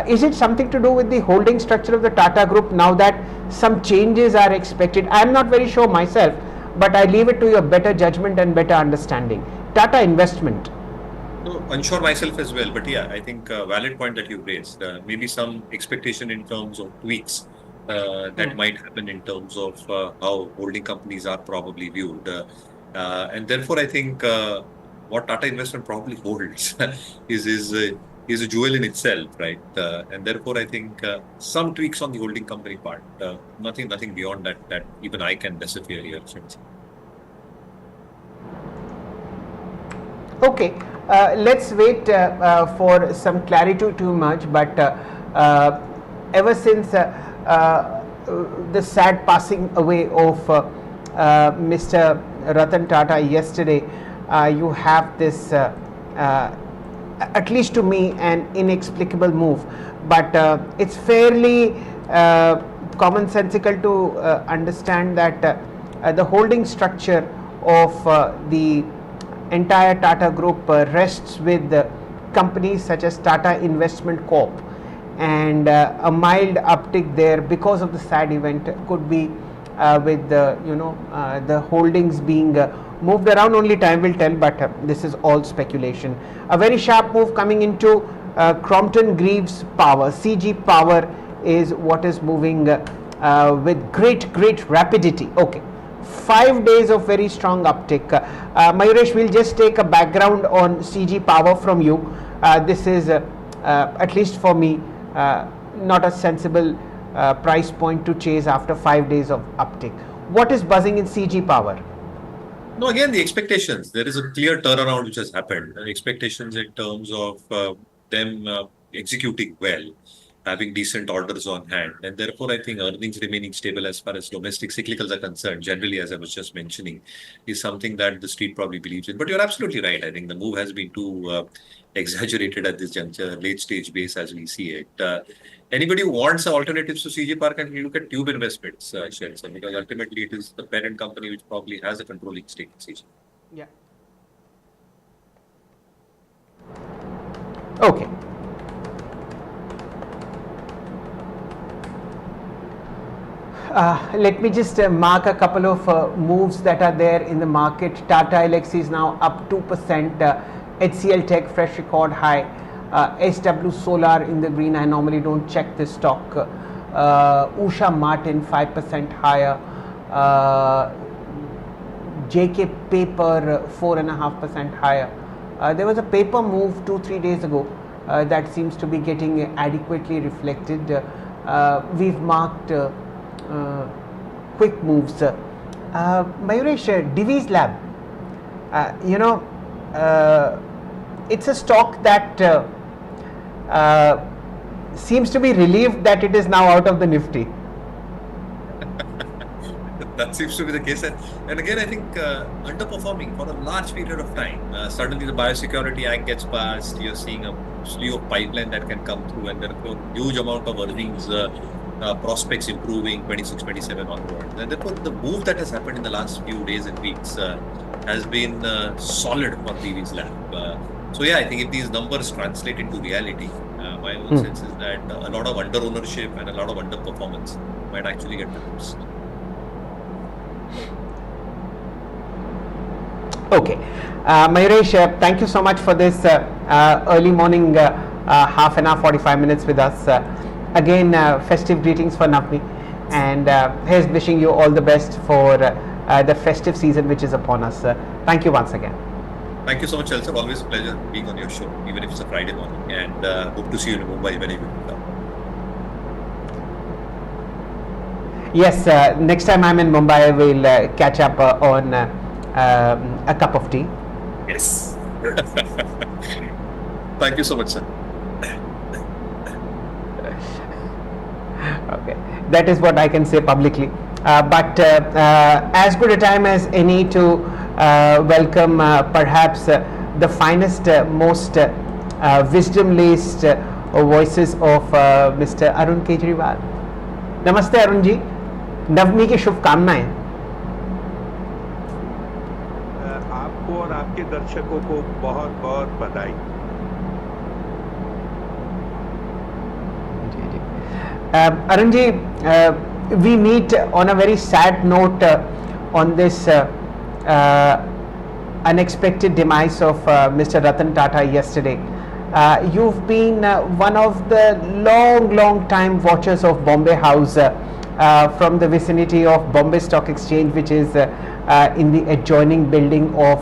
Is it something to do with the holding structure of the Tata Group now that some changes are expected? I am not very sure myself, but I leave it to your better judgment and better understanding. Tata Investment. No, unsure myself as well, but yeah, I think valid point that you raised. Maybe some expectation in terms of tweaks that might happen in terms of how holding companies are probably viewed. And therefore, I think what Tata Investment probably holds is a jewel in itself, right? And therefore, I think some tweaks on the holding company part. Nothing beyond that even I can decipher here. Okay, let's wait for some clarity to emerge. But ever since the sad passing away of Mr. Ratan Tata yesterday, you have this, at least to me, an inexplicable move. But it's fairly commonsensical to understand that the holding structure of the entire Tata Group rests with companies such as Tata Investment Corp, and a mild uptick there because of the sad event could be with the holdings being moved around. Only time will tell, but this is all speculation. A very sharp move coming into Crompton Greaves Power. CG Power is what is moving with great rapidity. Okay, 5 days of very strong uptick. Mayuresh, we'll just take a background on CG Power from you. This is at least for me not a sensible price point to chase after 5 days of uptick. What is buzzing in CG Power? No, again, the expectations. There is a clear turnaround which has happened. Expectations in terms of them executing well, having decent orders on hand. And therefore, I think earnings remaining stable as far as domestic cyclicals are concerned, generally, as I was just mentioning, is something that the street probably believes in. But you're absolutely right. I think the move has been too exaggerated at this juncture, late stage base as we see it. Anybody who wants alternatives to CG Power can look at Tube Investments, shares, because ultimately it is the parent company which probably has a controlling stake in CG. Yeah. Okay. Let me just mark a couple of moves that are there in the market. Tata Elxsi is now up 2%. HCL Tech fresh record high. SW Solar in the green. I normally don't check this stock. Usha Martin 5% higher. JK Paper 4.5% higher. There was a paper move 2-3 days ago that seems to be getting adequately reflected. We've marked quick moves. Mayuresh, Divi's Lab, it's a stock that seems to be relieved that it is now out of the Nifty. That seems to be the case. And again, I think underperforming for a large period of time. Suddenly the Biosecurity Act gets passed. You're seeing a slew of pipeline that can come through, and therefore huge amount of earnings prospects improving 26-27 onwards. And therefore the move that has happened in the last few days and weeks has been solid for Divi's Lab. So yeah, I think if these numbers translate into reality, my own sense is that a lot of under ownership and a lot of underperformance might actually get reduced. Okay, Mayuresh, thank you so much for this early morning half an hour, 45 minutes with us. Again, festive greetings for Navni, and here's wishing you all the best for the festive season which is upon us. Thank you once again. Thank you so much, Elsa. Always a pleasure being on your show, even if it's a Friday morning, and hope to see you in Mumbai when you come. Yes, next time I'm in Mumbai, we'll catch up on a cup of tea. Yes. Thank you so much, sir. Okay, that is what I can say publicly. but as good a time as any to welcome perhaps the finest, most wisdom-laced voices of Mr. Arun Kejriwal. Namaste Arun ji, नवमी की शुभकामनाएं। आपको और आपके दर्शकों को बहुत बहुत बधाई। Arun ji, we meet on a very sad note on this unexpected demise of Mr. Ratan Tata yesterday. You've been one of the long time watchers of Bombay House from the vicinity of Bombay Stock Exchange, which is in the adjoining building of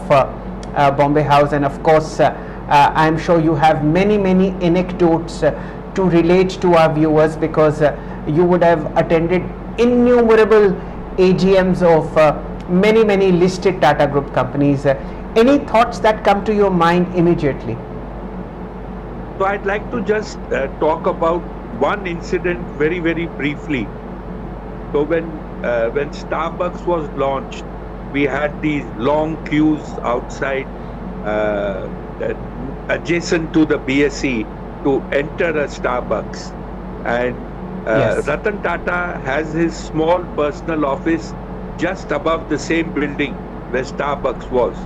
Bombay House, and of course I'm sure you have many anecdotes to relate to our viewers, because you would have attended innumerable AGMs of many listed Tata Group companies. Any thoughts that come to your mind immediately? So I'd like to just talk about one incident very briefly. So when Starbucks was launched, we had these long queues outside adjacent to the BSE to enter a Starbucks, and Yes. Ratan Tata has his small personal office just above the same building where Starbucks was.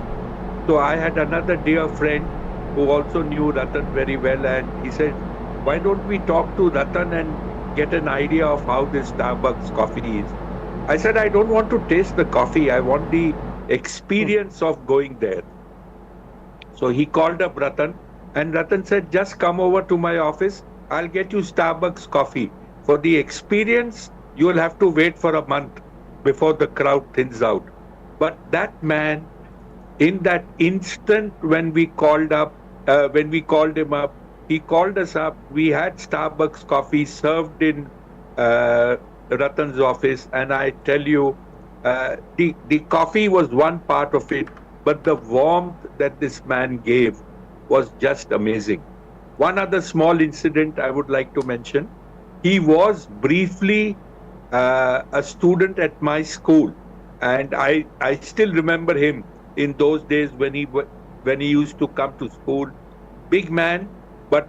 So I had another dear friend who also knew Ratan very well, and he said, why don't we talk to Ratan and get an idea of how this Starbucks coffee is? I said, I don't want to taste the coffee, I want the experience of going there. So he called up Ratan, and Ratan said, just come over to my office, I'll get you Starbucks coffee. For the experience, you will have to wait for a month before the crowd thins out. But that man, in that instant when we called him up, he called us up, we had Starbucks coffee served in Ratan's office, and I tell you, the coffee was one part of it, but the warmth that this man gave was just amazing. One other small incident I would like to mention. He was briefly a student at my school, and I still remember him in those days when he used to come to school. Big man, but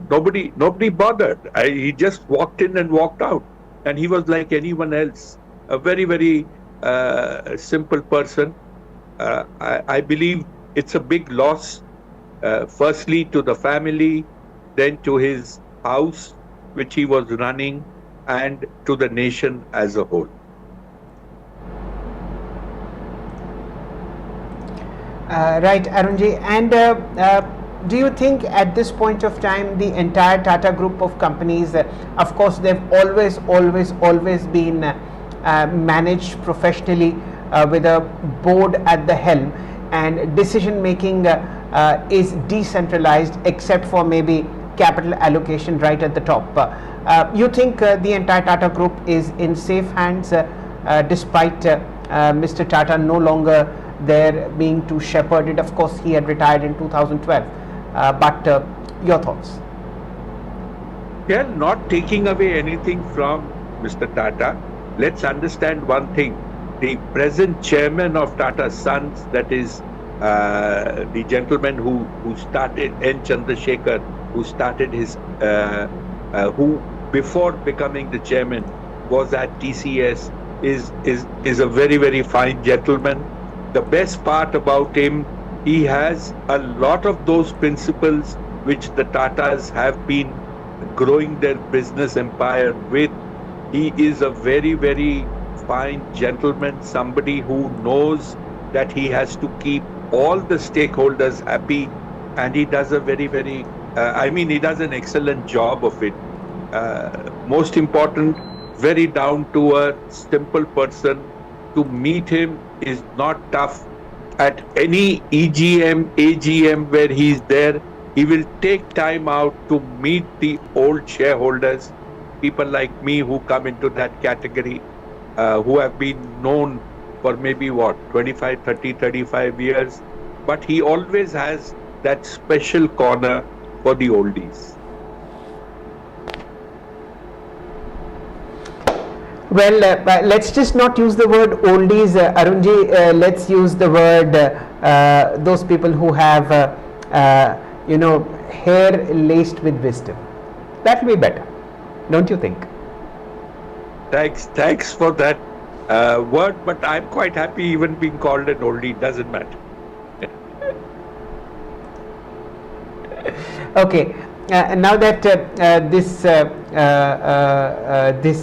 nobody bothered. He just walked in and walked out, and he was like anyone else. A very simple person. I believe it's a big loss. Firstly to the family, then to his house which he was running, and to the nation as a whole. Right, Arunji. And do you think at this point of time the entire Tata group of companies, of course they've always been managed professionally with a board at the helm, and decision making is decentralized except for maybe capital allocation right at the top? You think the entire Tata group is in safe hands despite Mr. Tata no longer there being to shepherd it? Of course he had retired in 2012, but your thoughts? Yeah, not taking away anything from Mr. Tata. Let's understand one thing. The present chairman of Tata Sons, that is the gentleman who started, N. Chandrasekhar, who started his, who before becoming the chairman was at TCS, is a very fine gentleman. The best part about him, he has a lot of those principles which the Tatas have been growing their business empire with. He is a very fine gentleman, somebody who knows that he has to keep all the stakeholders happy, and he does a he does an excellent job of it. Most important, very down to earth, simple person. To meet him is not tough. At any EGM, AGM where he's there, he will take time out to meet the old shareholders, people like me who come into that category, who have been known for maybe 25, 30, 35 years. But he always has that special corner for the oldies. Well, let's just not use the word oldies, Arunji. Let's use the word those people who have, hair laced with wisdom. That will be better, don't you think? Thanks for that word, but I'm quite happy even being called an oldie. Doesn't matter. Okay. Now that this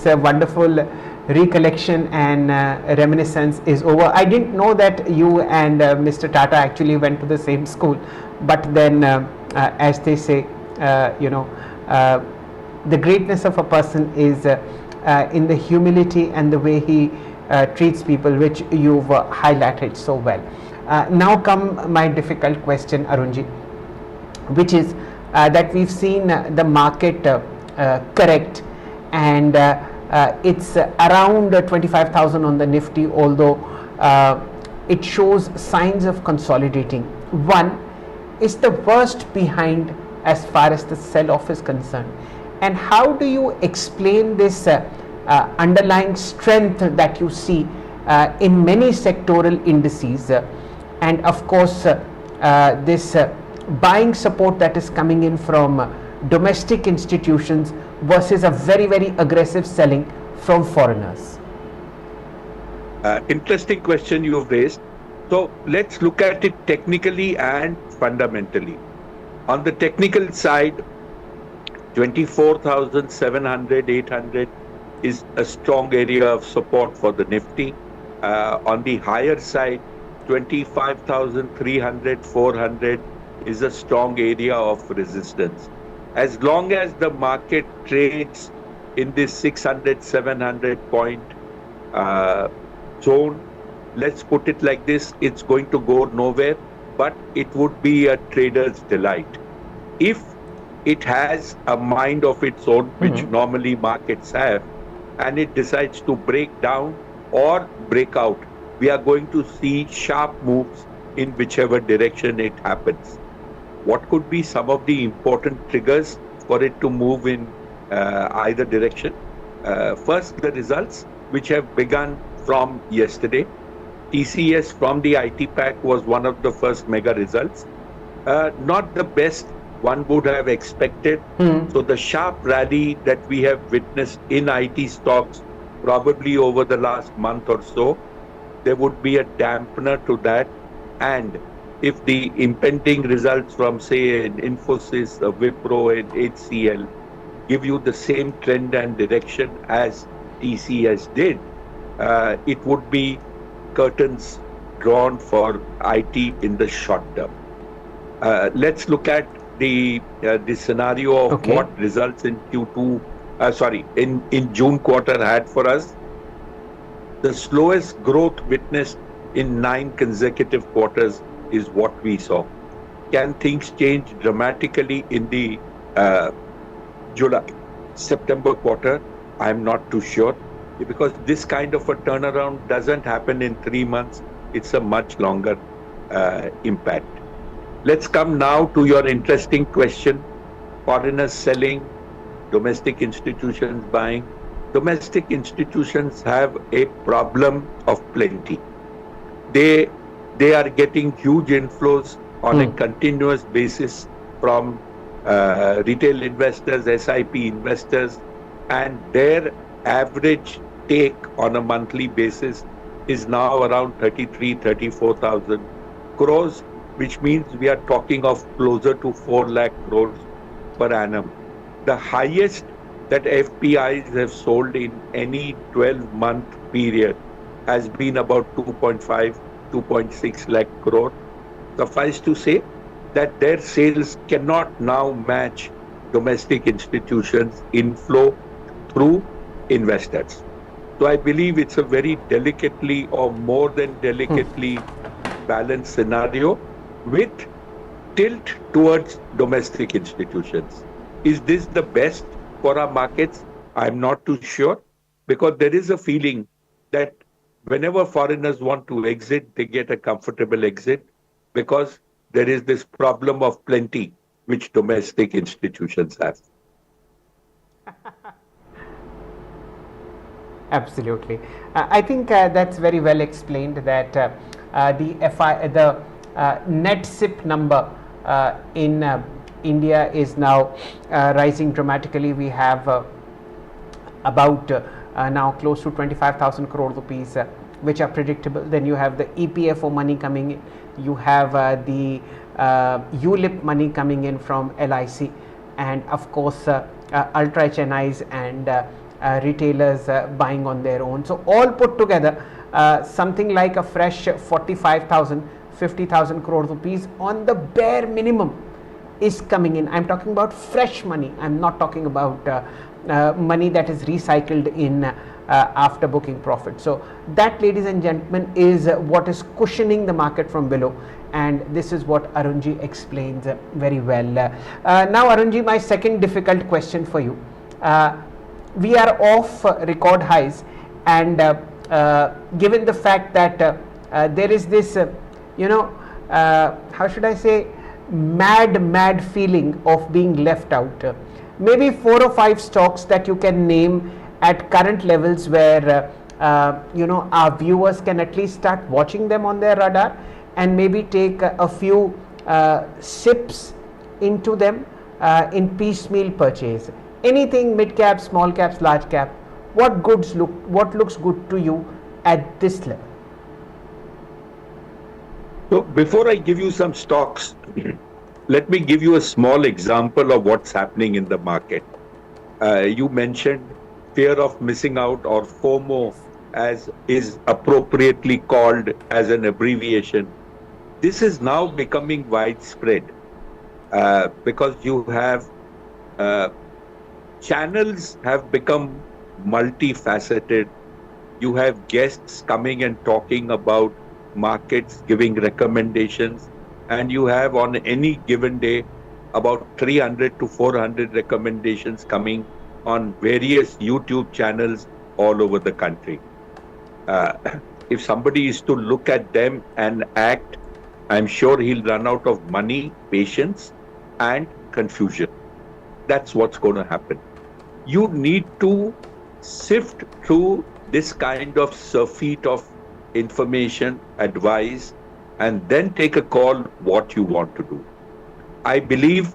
wonderful recollection and reminiscence is over, I didn't know that you and Mr. Tata actually went to the same school. But then, as they say, the greatness of a person is in the humility and the way he treats people, which you've highlighted so well. Now come my difficult question, Arunji, which is that we've seen the market correct, and it's around 25,000 on the Nifty, although it shows signs of consolidating. One, is the worst behind as far as the sell-off is concerned, and how do you explain this underlying strength that you see in many sectoral indices, and of course this buying support that is coming in from domestic institutions versus a very, very aggressive selling from foreigners? Interesting question you've raised. So let's look at it technically and fundamentally. On the technical side, 24,700, 800 is a strong area of support for the Nifty. On the higher side, 25,300, 400 is a strong area of resistance. As long as the market trades in this 600, 700 point zone, let's put it like this, it's going to go nowhere, but it would be a trader's delight. If it has a mind of its own, which normally markets have, and it decides to break down or break out, we are going to see sharp moves in whichever direction it happens. What could be some of the important triggers for it to move in either direction? First, the results, which have begun from yesterday. TCS from the IT pack was one of the first mega results. Not the best one would have expected. So the sharp rally that we have witnessed in IT stocks probably over the last month or so, there would be a dampener to that. And if the impending results from, say, an Infosys, a Wipro, and HCL give you the same trend and direction as TCS did, it would be curtains drawn for IT in the short term. Let's look at the scenario of what results in in June quarter had for us. The slowest growth witnessed in 9 consecutive quarters is what we saw. Can things change dramatically in the July-September quarter? I'm not too sure, because this kind of a turnaround doesn't happen in 3 months. It's a much longer impact. Let's come now to your interesting question. Foreigners selling, domestic institutions buying. Domestic institutions have a problem of plenty. They are getting huge inflows on a continuous basis from retail investors, SIP investors, and their average take on a monthly basis is now around 34,000 crores, which means we are talking of closer to 4 lakh crores per annum. The highest that FPIs have sold in any 12-month period has been about 2.5, 2.6 lakh crore. Suffice to say that their sales cannot now match domestic institutions' inflow through investors. So I believe it's a very delicately or more than delicately balanced scenario with tilt towards domestic institutions. Is this the best for our markets? I'm not too sure, because there is a feeling that whenever foreigners want to exit, they get a comfortable exit, because there is this problem of plenty which domestic institutions have. Absolutely. I think that's very well explained that the net SIP number in India is now rising dramatically. We have about now close to 25,000 crore rupees, which are predictable. Then you have the EPFO money coming in. You have the ULIP money coming in from LIC, and of course ultra HNIs and retailers buying on their own. So all put together, something like a fresh 45,000, 50,000 crore rupees on the bare minimum is coming in. I'm talking about fresh money. I'm not talking about money that is recycled in after booking profit. So that, ladies and gentlemen, is what is cushioning the market from below, and this is what Arunji explains very well. Now Arunji, my second difficult question for you. We are off record highs, and given the fact that there is this how should I say, mad feeling of being left out, maybe 4 or 5 stocks that you can name at current levels where our viewers can at least start watching them on their radar and maybe take a few sips into them in piecemeal purchase. Anything mid cap, small caps, large cap, what looks good to you at this level? So before I give you some stocks, let me give you a small example of what's happening in the market. You mentioned fear of missing out, or FOMO, as is appropriately called as an abbreviation. This is now becoming widespread because you have channels have become multifaceted. You have guests coming and talking about markets, giving recommendations, and you have on any given day about 300 to 400 recommendations coming on various YouTube channels all over the country. If somebody is to look at them and act, I'm sure he'll run out of money, patience, and confusion. That's what's going to happen. You need to sift through this kind of surfeit of information, advice, and then take a call what you want to do. I believe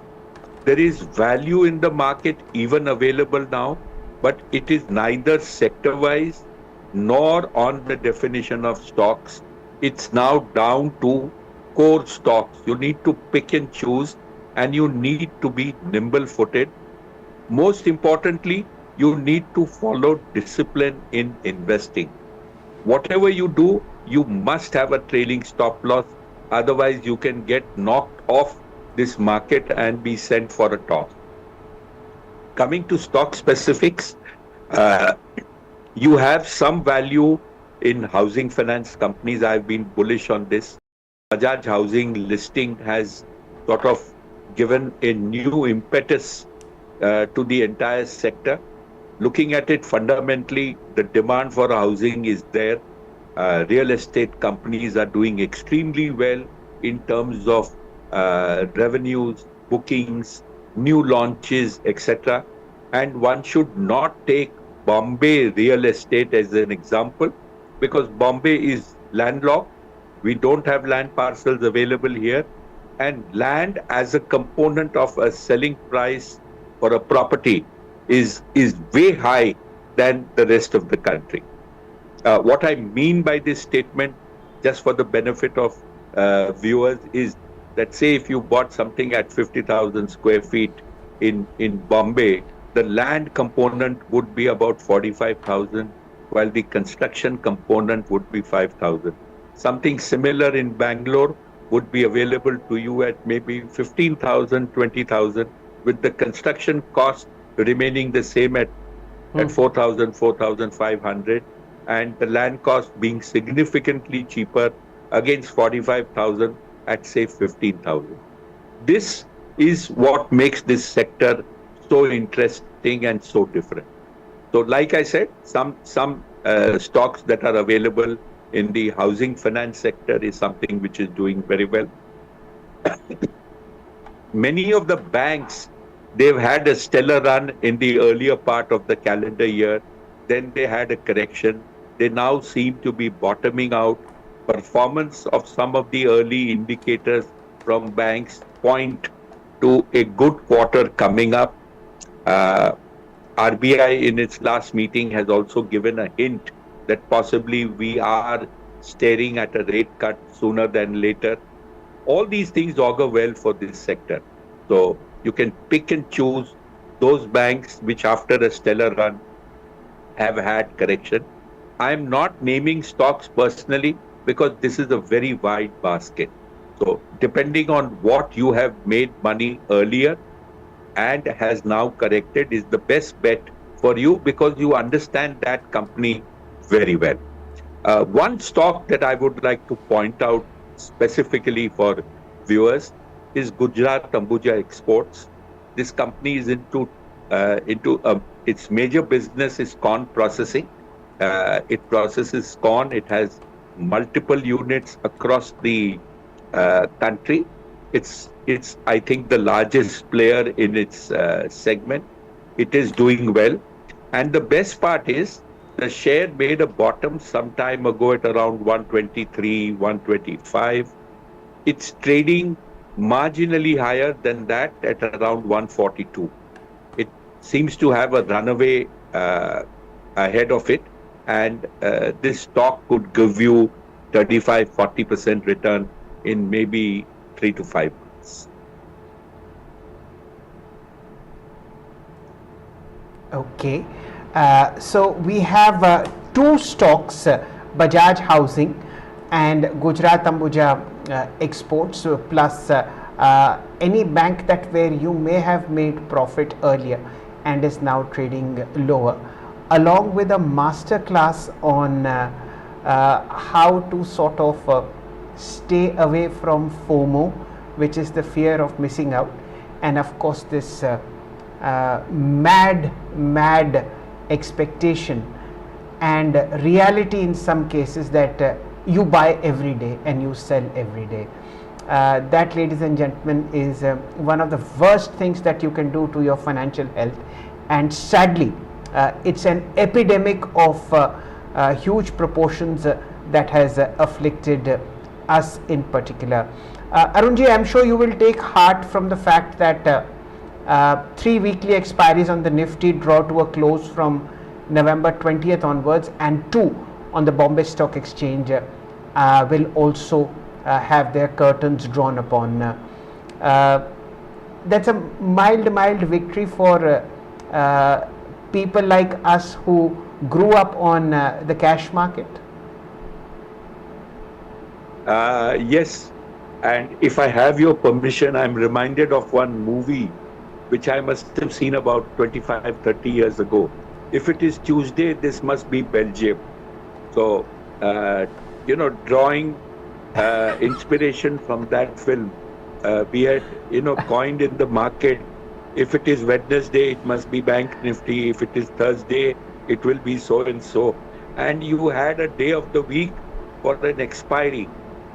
there is value in the market even available now, but it is neither sector-wise nor on the definition of stocks. It's now down to core stocks. You need to pick and choose, and you need to be nimble-footed. Most importantly, you need to follow discipline in investing. Whatever you do, you must have a trailing stop loss. Otherwise, you can get knocked off this market and be sent for a toss. Coming to stock specifics, you have some value in housing finance companies. I've been bullish on this. Bajaj Housing listing has sort of given a new impetus to the entire sector. Looking at it fundamentally, the demand for housing is there. Real estate companies are doing extremely well in terms of revenues, bookings, new launches, etc. And one should not take Bombay real estate as an example, because Bombay is landlocked. We don't have land parcels available here, and land as a component of a selling price for a property is way high than the rest of the country. What I mean by this statement, just for the benefit of viewers, is that say if you bought something at 50,000 square feet in Bombay, the land component would be about 45,000, while the construction component would be 5,000. Something similar in Bangalore would be available to you at maybe 15,000, 20,000, with the construction cost remaining the same at 4,000, 4,500, and the land cost being significantly cheaper against 45,000 at say 15,000. This is what makes this sector so interesting and so different. So like I said, some stocks that are available in the housing finance sector is something which is doing very well. Many of the banks, they've had a stellar run in the earlier part of the calendar year. then they had a correction. They now seem to be bottoming out. Performance of some of the early indicators from banks point to a good quarter coming up. Uh, RBI in its last meeting has also given a hint that possibly we are staring at a rate cut sooner than later. All these things augur well for this sector. So you can pick and choose those banks which, after a stellar run, have had correction. I am not naming stocks personally because this is a very wide basket. So depending on what you have made money earlier and has now corrected is the best bet for you because you understand that company very well. One stock that I would like to point out specifically for viewers is Gujarat Ambuja Exports. This company is into its major business is corn processing. It processes corn. It has multiple units across the country. It's I think the largest player in its segment. It is doing well, and the best part is the share made a bottom some time ago at around 123, 125. It's trading marginally higher than that at around 142. It seems to have a runaway ahead of it, and this stock could give you 35-40% return in maybe 3 to 5 months. Okay, so we have two stocks, Bajaj Housing and Gujarat Ambuja Exports, plus any bank that where you may have made profit earlier and is now trading lower, along with a master class on how to sort of stay away from FOMO, which is the fear of missing out, and of course this mad expectation and reality in some cases that you buy every day and you sell every day. That, ladies and gentlemen, is one of the worst things that you can do to your financial health, and sadly it's an epidemic of huge proportions that has afflicted us in particular. Arunji, I'm sure you will take heart from the fact that 3 weekly expiries on the Nifty draw to a close from November 20th onwards, and 2 on the Bombay Stock Exchange will also have their curtains drawn upon. That's a mild victory for people like us who grew up on the cash market. Yes, and if I have your permission, I'm reminded of one movie which I must have seen about 25-30 years ago. If it is Tuesday, this must be Belgium. So, drawing inspiration from that film, we had, coined in the market, if it is Wednesday, it must be Bank Nifty. If it is Thursday, it will be so and so. And you had a day of the week for an expiry.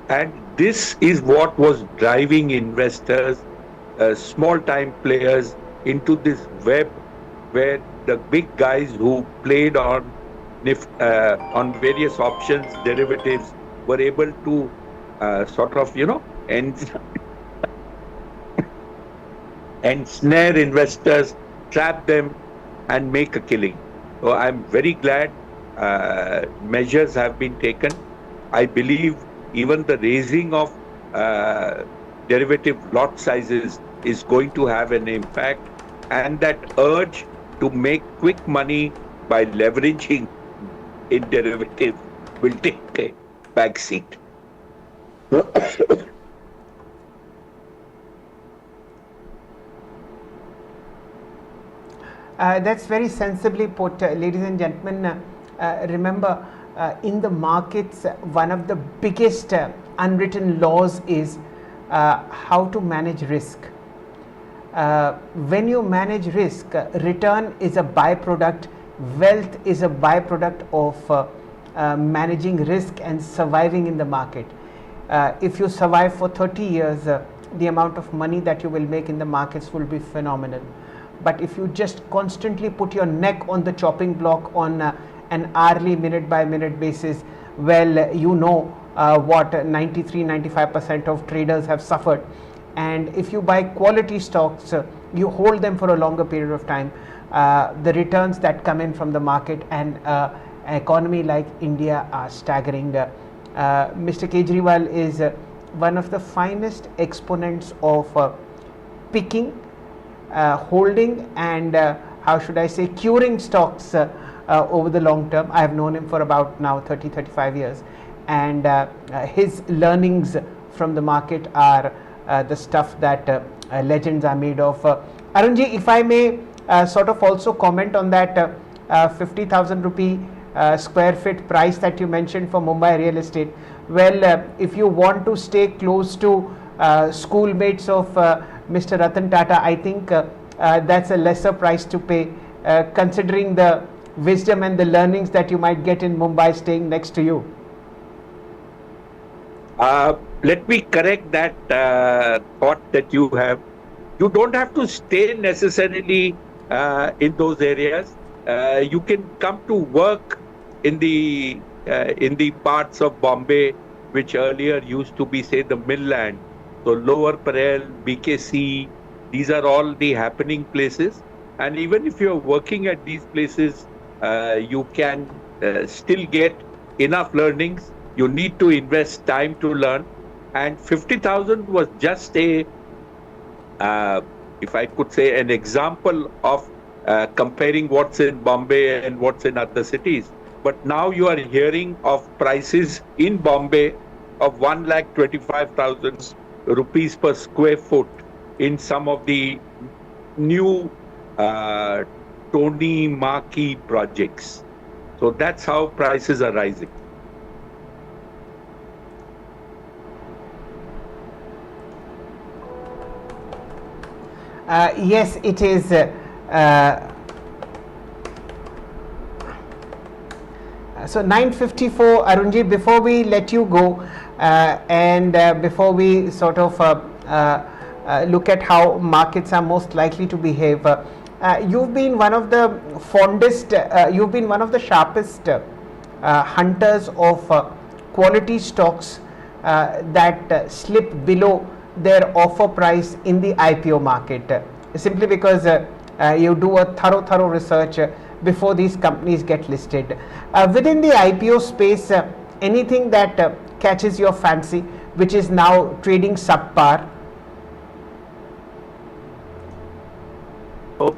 And this is what was driving investors, small time players, into this web where the big guys who played on various options, derivatives, were able to ensnare investors, trap them, and make a killing. So I'm very glad measures have been taken. I believe even the raising of derivative lot sizes is going to have an impact, and that urge to make quick money by leveraging in derivatives will take a back seat. That's very sensibly put, ladies and gentlemen. Remember, in the markets, one of the biggest unwritten laws is how to manage risk. When you manage risk, return is a byproduct, wealth is a byproduct of managing risk and surviving in the market. If you survive for 30 years, the amount of money that you will make in the markets will be phenomenal. but if you just constantly put your neck on the chopping block on an hourly minute by minute basis, well, you know what 93-95% of traders have suffered. And if you buy quality stocks, you hold them for a longer period of time, the returns that come in from the market and an economy like India are staggering. Mr. Kejriwal is one of the finest exponents of picking, holding and how should I say, curing stocks over the long term. I have known him for about now 30-35 years, and his learnings from the market are the stuff that legends are made of. Arunji, if I may sort of also comment on that 50,000 rupee square feet price that you mentioned for Mumbai real estate. Well, if you want to stay close to schoolmates of Mr. Ratan Tata, I think that's a lesser price to pay, considering the wisdom and the learnings that you might get in Mumbai staying next to you. Let me correct that thought that you have. You don't have to stay necessarily in those areas. You can come to work in the parts of Bombay which earlier used to be, say, the Millland. So Lower Parel, BKC, these are all the happening places. And even if you're working at these places, you can still get enough learnings. You need to invest time to learn. And 50,000 was just a, if I could say, an example of comparing what's in Bombay and what's in other cities. But now you are hearing of prices in Bombay of 1,25,000 rupees per square foot in some of the new Tony marquee projects. So that's how prices are rising. Yes, it is. So 9:54, Arunji, before we let you go and before we sort of look at how markets are most likely to behave, you've been one of the fondest, you've been one of the sharpest hunters of quality stocks that slip below their offer price in the IPO market, simply because you do a thorough research before these companies get listed. Within the IPO space, anything that catches your fancy, which is now trading subpar? Oh,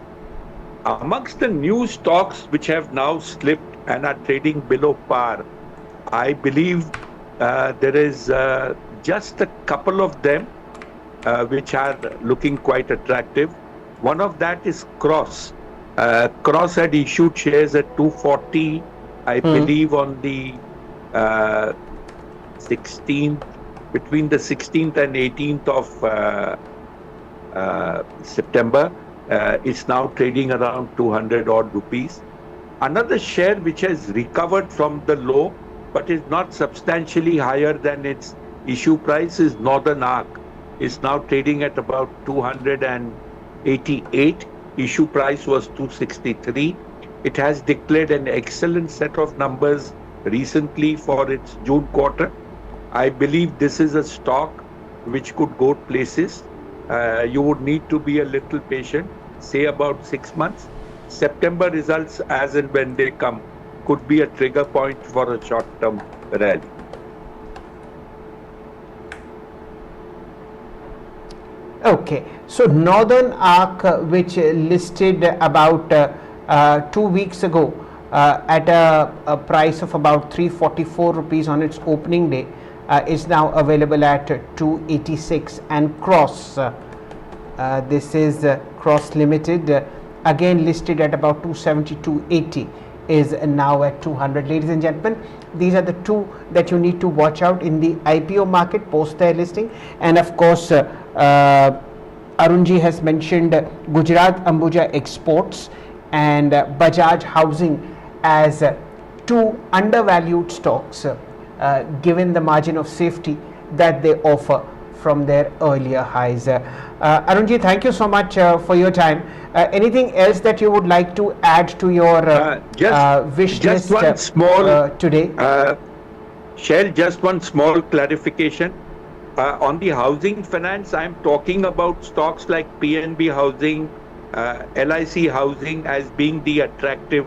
amongst the new stocks which have now slipped and are trading below par, I believe there is just a couple of them which are looking quite attractive. One of that is Cross. Cross had issued shares at 240, I believe, on the 16th, between the 16th and 18th of September. It's now trading around 200 odd rupees. Another share which has recovered from the low but is not substantially higher than its issue price is Northern Arc. It's now trading at about 288. Issue price was 263. It has declared an excellent set of numbers recently for its June quarter. I believe this is a stock which could go places. You would need to be a little patient, say about 6 months. September results, as and when they come, could be a trigger point for a short-term rally. Okay, so Northern Arc, which listed about 2 weeks ago at a price of about 344 rupees on its opening day, is now available at 286. And Cross, this is Cross Limited, again listed at about 270-280, is now at 200. Ladies and gentlemen, these are the two that you need to watch out in the IPO market post their listing. And of course, Arunji has mentioned Gujarat Ambuja Exports and Bajaj Housing as two undervalued stocks given the margin of safety that they offer from their earlier highs. Arunji, thank you so much for your time. Anything else that you would like to add to your wish just list one small today? Shail, just one small clarification. On the housing finance, I'm talking about stocks like PNB Housing, LIC Housing as being the attractive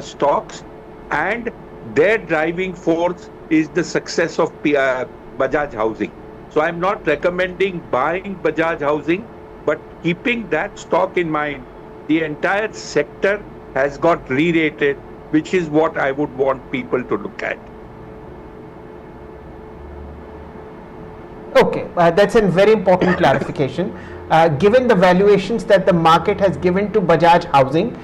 stocks, and their driving force is the success of Bajaj Housing. So I'm not recommending buying Bajaj Housing, but keeping that stock in mind. The entire sector has got re-rated, which is what I would want people to look at. Okay, that's a very important clarification. Given the valuations that the market has given to Bajaj Housing,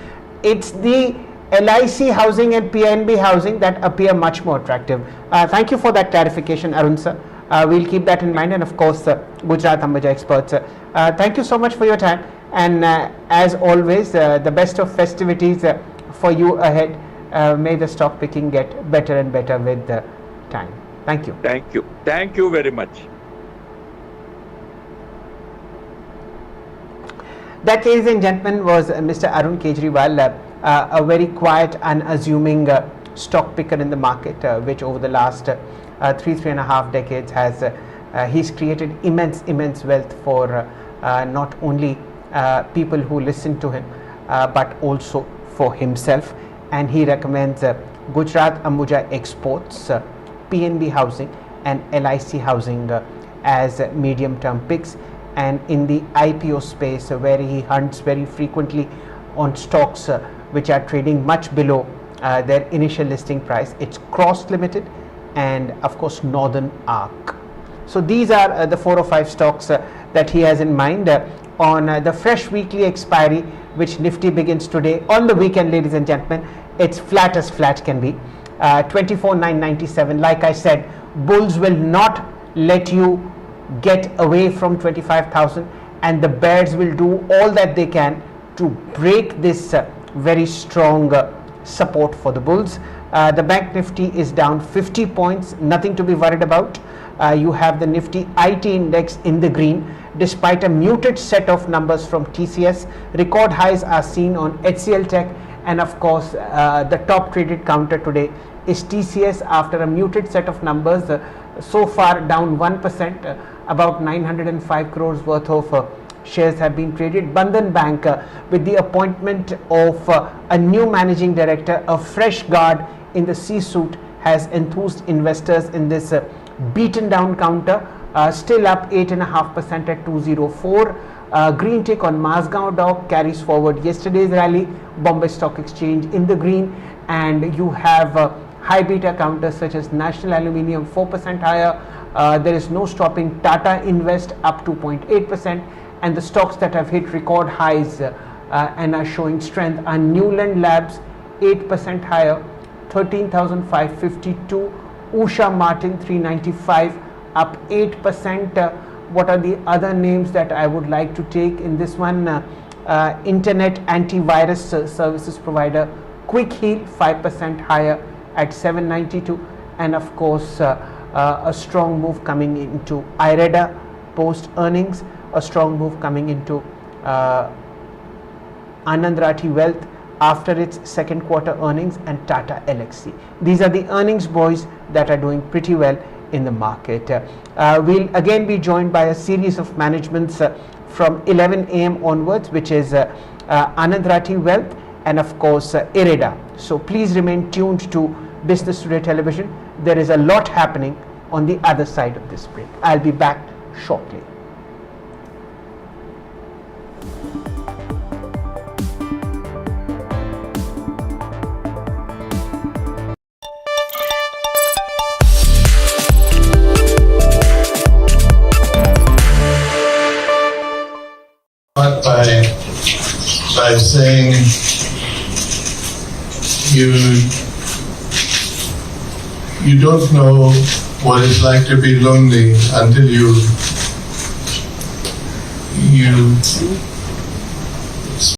it's the LIC Housing and PNB Housing that appear much more attractive. Thank you for that clarification, Arun sir. We'll keep that in mind, and of course, Gujarat Ambaja experts. Thank you so much for your time, and as always, the best of festivities for you ahead. May the stock picking get better and better with time. Thank you. Thank you. Thank you very much. That, ladies and gentlemen, was Mr. Arun Kejriwal, a very quiet, unassuming stock picker in the market, which over the last 3.5 decades has he's created immense wealth for not only people who listen to him, but also for himself. And he recommends Gujarat Ambuja Exports, PNB Housing, and LIC Housing as medium-term picks. And in the IPO space, where he hunts very frequently on stocks which are trading much below their initial listing price, it's Cross Limited and of course Northern Arc. So these are the 4 or 5 stocks that he has in mind on the fresh weekly expiry, which Nifty begins today. On the weekend, ladies and gentlemen, it's flat as flat can be, 24,997. Like I said, bulls will not let you get away from 25,000, and the bears will do all that they can to break this very strong support for the bulls. The bank Nifty is down 50 points, nothing to be worried about. You have the Nifty IT index in the green despite a muted set of numbers from TCS. Record highs are seen on HCL Tech, and of course the top traded counter today is TCS after a muted set of numbers, so far down 1%. About 905 crores worth of shares have been traded. Bandhan Bank, with the appointment of a new managing director, a fresh guard in the C-suite, has enthused investors in this beaten down counter, still up 8.5% at 204. Green tick on Mazgaon Dock carries forward yesterday's rally. Bombay Stock Exchange in the green, and you have high beta counters such as National Aluminium 4% higher. There is no stopping Tata Invest up 2.8%, and the stocks that have hit record highs and are showing strength are Newland Labs 8% higher, 13,552. Usha Martin 395 up 8%. What are the other names that I would like to take in this one? Internet antivirus services provider Quick Heal 5% higher at 792, and of course a strong move coming into IREDA post earnings, a strong move coming into Anand Rathi Wealth after its second quarter earnings, and Tata Elxsi. These are the earnings boys that are doing pretty well in the market. We'll again be joined by a series of managements from 11 a.m. onwards, which is Anand Rathi Wealth and of course IREDA. So please remain tuned to Business Today Television. There is a lot happening on the other side of this break. I'll be back shortly. By saying you don't know what it's like to be lonely until you